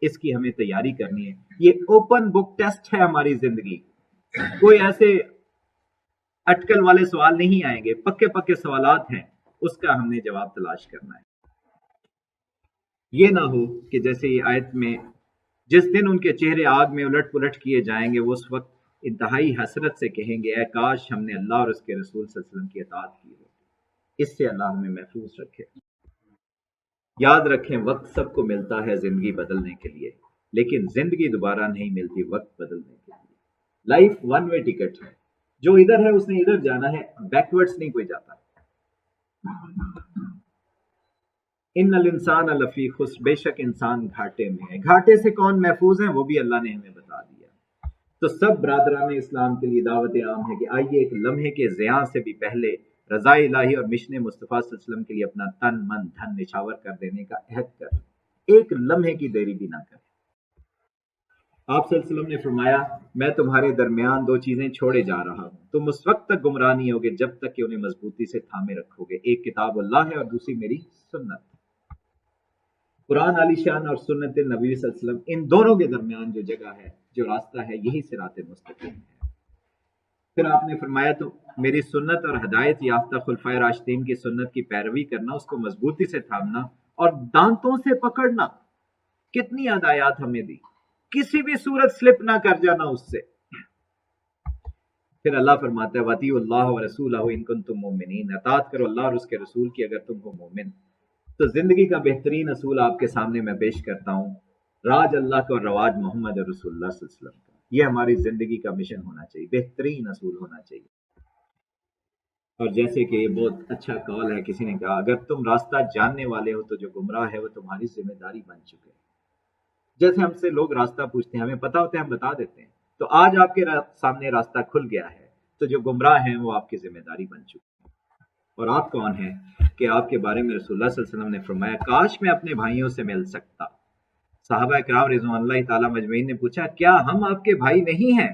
اس کی ہمیں تیاری کرنی ہے۔ یہ اوپن بک ٹیسٹ ہے ہماری زندگی، کوئی ایسے اٹکل والے سوال نہیں آئیں گے، پکے پکے سوالات ہیں، اس کا ہم نے جواب تلاش کرنا ہے۔ یہ نہ ہو کہ جیسے یہ آیت میں جس دن ان کے چہرے آگ میں الٹ پلٹ کیے جائیں گے وہ اس وقت انتہائی حسرت سے کہیں گے اے کاش ہم نے اللہ اور اس کے رسول صلی اللہ علیہ وسلم کی اطاعت کی ہو۔ اس سے اللہ ہمیں محفوظ رکھے۔ یاد رکھیں وقت سب کو ملتا ہے زندگی بدلنے کے لیے، لیکن زندگی دوبارہ نہیں ملتی وقت بدلنے کے لیے۔ لائف ون وے ٹکٹ ہے، جو ادھر ہے اس نے ادھر جانا ہے، بیکورڈز نہیں کوئی جاتا۔ ان الانسان لفی خسر، بے شک انسان گھاٹے میں ہے۔ گھاٹے سے کون محفوظ ہیں وہ بھی اللہ نے ہمیں بتا دیا۔ تو سب برادران اسلام کے لیے دعوت عام ہے کہ آئیے ایک لمحے کے ضیاع سے بھی پہلے رضا الہی اور مشن مصطفیٰ صلی اللہ علیہ وسلم کے لیے اپنا تن من دھن نچھاور کر دینے کا عہد کریں۔ ایک لمحے کی دیری بھی نہ کریں۔ آپ صلی اللہ علیہ وسلم نے فرمایا میں تمہارے درمیان دو چیزیں چھوڑے جا رہا ہوں، تم اس وقت تک گمراہ نہیں ہوگے جب تک کہ انہیں مضبوطی سے تھامے رکھو گے، ایک کتاب اللہ ہے اور دوسری میری سنت۔ قرآن علی شان اور سنت نبی صلی اللہ علیہ وسلم، ان دونوں کے درمیان جو جگہ ہے، جو راستہ ہے، یہی صراط مستقیم ہے۔ پھر آپ نے فرمایا تو میری سنت اور ہدایت یافتہ خلفائے راشدین کی سنت کی پیروی کرنا، اس کو مضبوطی سے تھامنا اور دانتوں سے پکڑنا۔ کتنی ہدایات ہمیں دی، کسی بھی صورت سلپ نہ کر جانا اس سے۔ پھر اللہ فرماتا ہے وَأَطِیعُوا اللَّهَ وَرَسُولَهُ إِن كُنتُم مُؤْمِنِینَ، اطاعت کرو اللہ اور اس کے رسول کی اگر تم ہو مومن۔ تو زندگی کا بہترین اصول آپ کے سامنے میں پیش کرتا ہوں، راج اللہ کا اور رواج محمد رسول اللہ صلی اللہ علیہ وسلم کا۔ یہ ہماری زندگی کا مشن ہونا چاہیے، بہترین اصول ہونا چاہیے۔ اور جیسے کہ یہ بہت اچھا قول ہے، کسی نے کہا اگر تم راستہ جاننے والے ہو تو جو گمراہ ہے وہ تمہاری ذمہ داری بن چکے۔ جیسے ہم سے لوگ راستہ پوچھتے ہیں، ہمیں پتہ ہوتا ہے ہم بتا دیتے ہیں، تو آج آپ کے سامنے راستہ کھل گیا ہے، تو جو گمراہ ہیں وہ آپ کی ذمہ داری بن چکے ہیں۔ اور آپ کون ہیں کہ آپ کے بارے میں رسول اللہ صلی اللہ علیہ وسلم نے فرمایا کاش میں اپنے بھائیوں سے مل سکتا۔ صحابہ کرام رضوان اللہ تعالیٰ مجمعین نے پوچھا کیا ہم آپ کے بھائی نہیں ہیں؟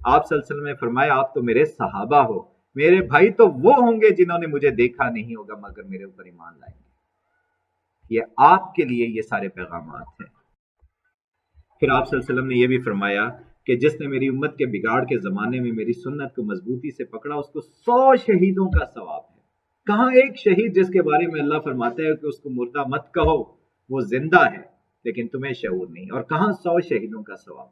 آپ صلی اللہ علیہ وسلم نے فرمایا آپ تو میرے صحابہ ہو، میرے بھائی تو وہ ہوں گے جنہوں نے مجھے دیکھا نہیں ہوگا مگر میرے اوپر ایمان لائیں گے۔ یہ آپ کے لیے یہ سارے پیغامات ہیں۔ پھر آپ صلی اللہ علیہ وسلم نے یہ بھی فرمایا کہ جس نے میری امت کے بگاڑ کے زمانے میں میری سنت کو مضبوطی سے پکڑا اس کو 100 شہیدوں کا ثواب ہے۔ کہاں ایک شہید جس کے بارے میں اللہ فرماتا ہے کہ اس کو مردہ مت کہو، وہ زندہ ہے لیکن تمہیں شعور نہیں، اور کہاں 100 شہیدوں کا ثواب۔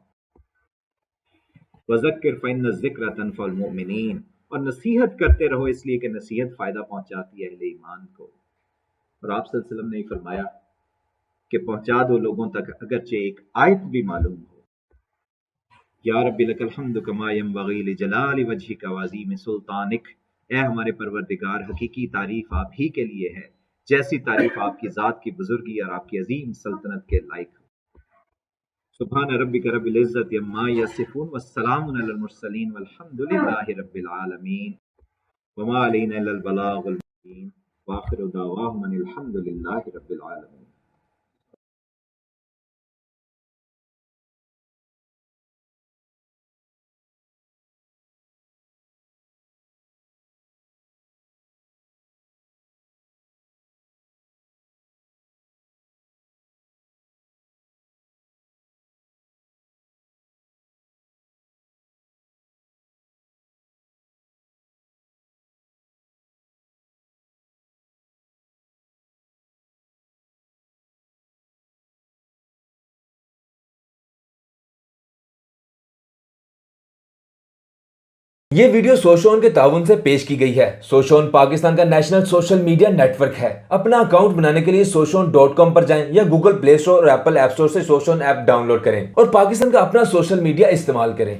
وَذَكِّرْ فَإِنَّ الذِّكْرَ تَنفَعُ الْمُؤْمِنِينَ، اور نصیحت کرتے رہو اس لیے کہ نصیحت فائدہ پہنچاتی ہے اہل ایمان کو۔ اور آپ صلی اللہ علیہ وسلم نے فرمایا کہ پہنچا دو لوگوں تک اگرچہ ایک آیت بھی معلوم ہو۔ یا رب لک الحمد کما ینبغی لجلال وجہک وعظیم سلطانک، اے ہمارے پروردگار حقیقی تعریف آپ ہی کے لیے ہے جیسی تعریف آپ کی ذات کی بزرگی اور آپ کی عظیم سلطنت کے لائق ہو۔ سبحان ربک رب العزت عما یصفون والسلام علی المرسلین والحمد للہ رب العالمین وما علینا الا البلاغ المبین وآخر دعواہم ان الحمد للہ رب العالمین۔ یہ ویڈیو سوشون کے تعاون سے پیش کی گئی ہے۔ سوشون پاکستان کا national social media network ہے۔ اپنا اکاؤنٹ بنانے کے لیے soshon.com پر جائیں یا گوگل پلے اسٹور اور ایپل ایپ اسٹور سے سوشون ایپ ڈاؤن لوڈ کریں اور پاکستان کا اپنا سوشل میڈیا استعمال کریں۔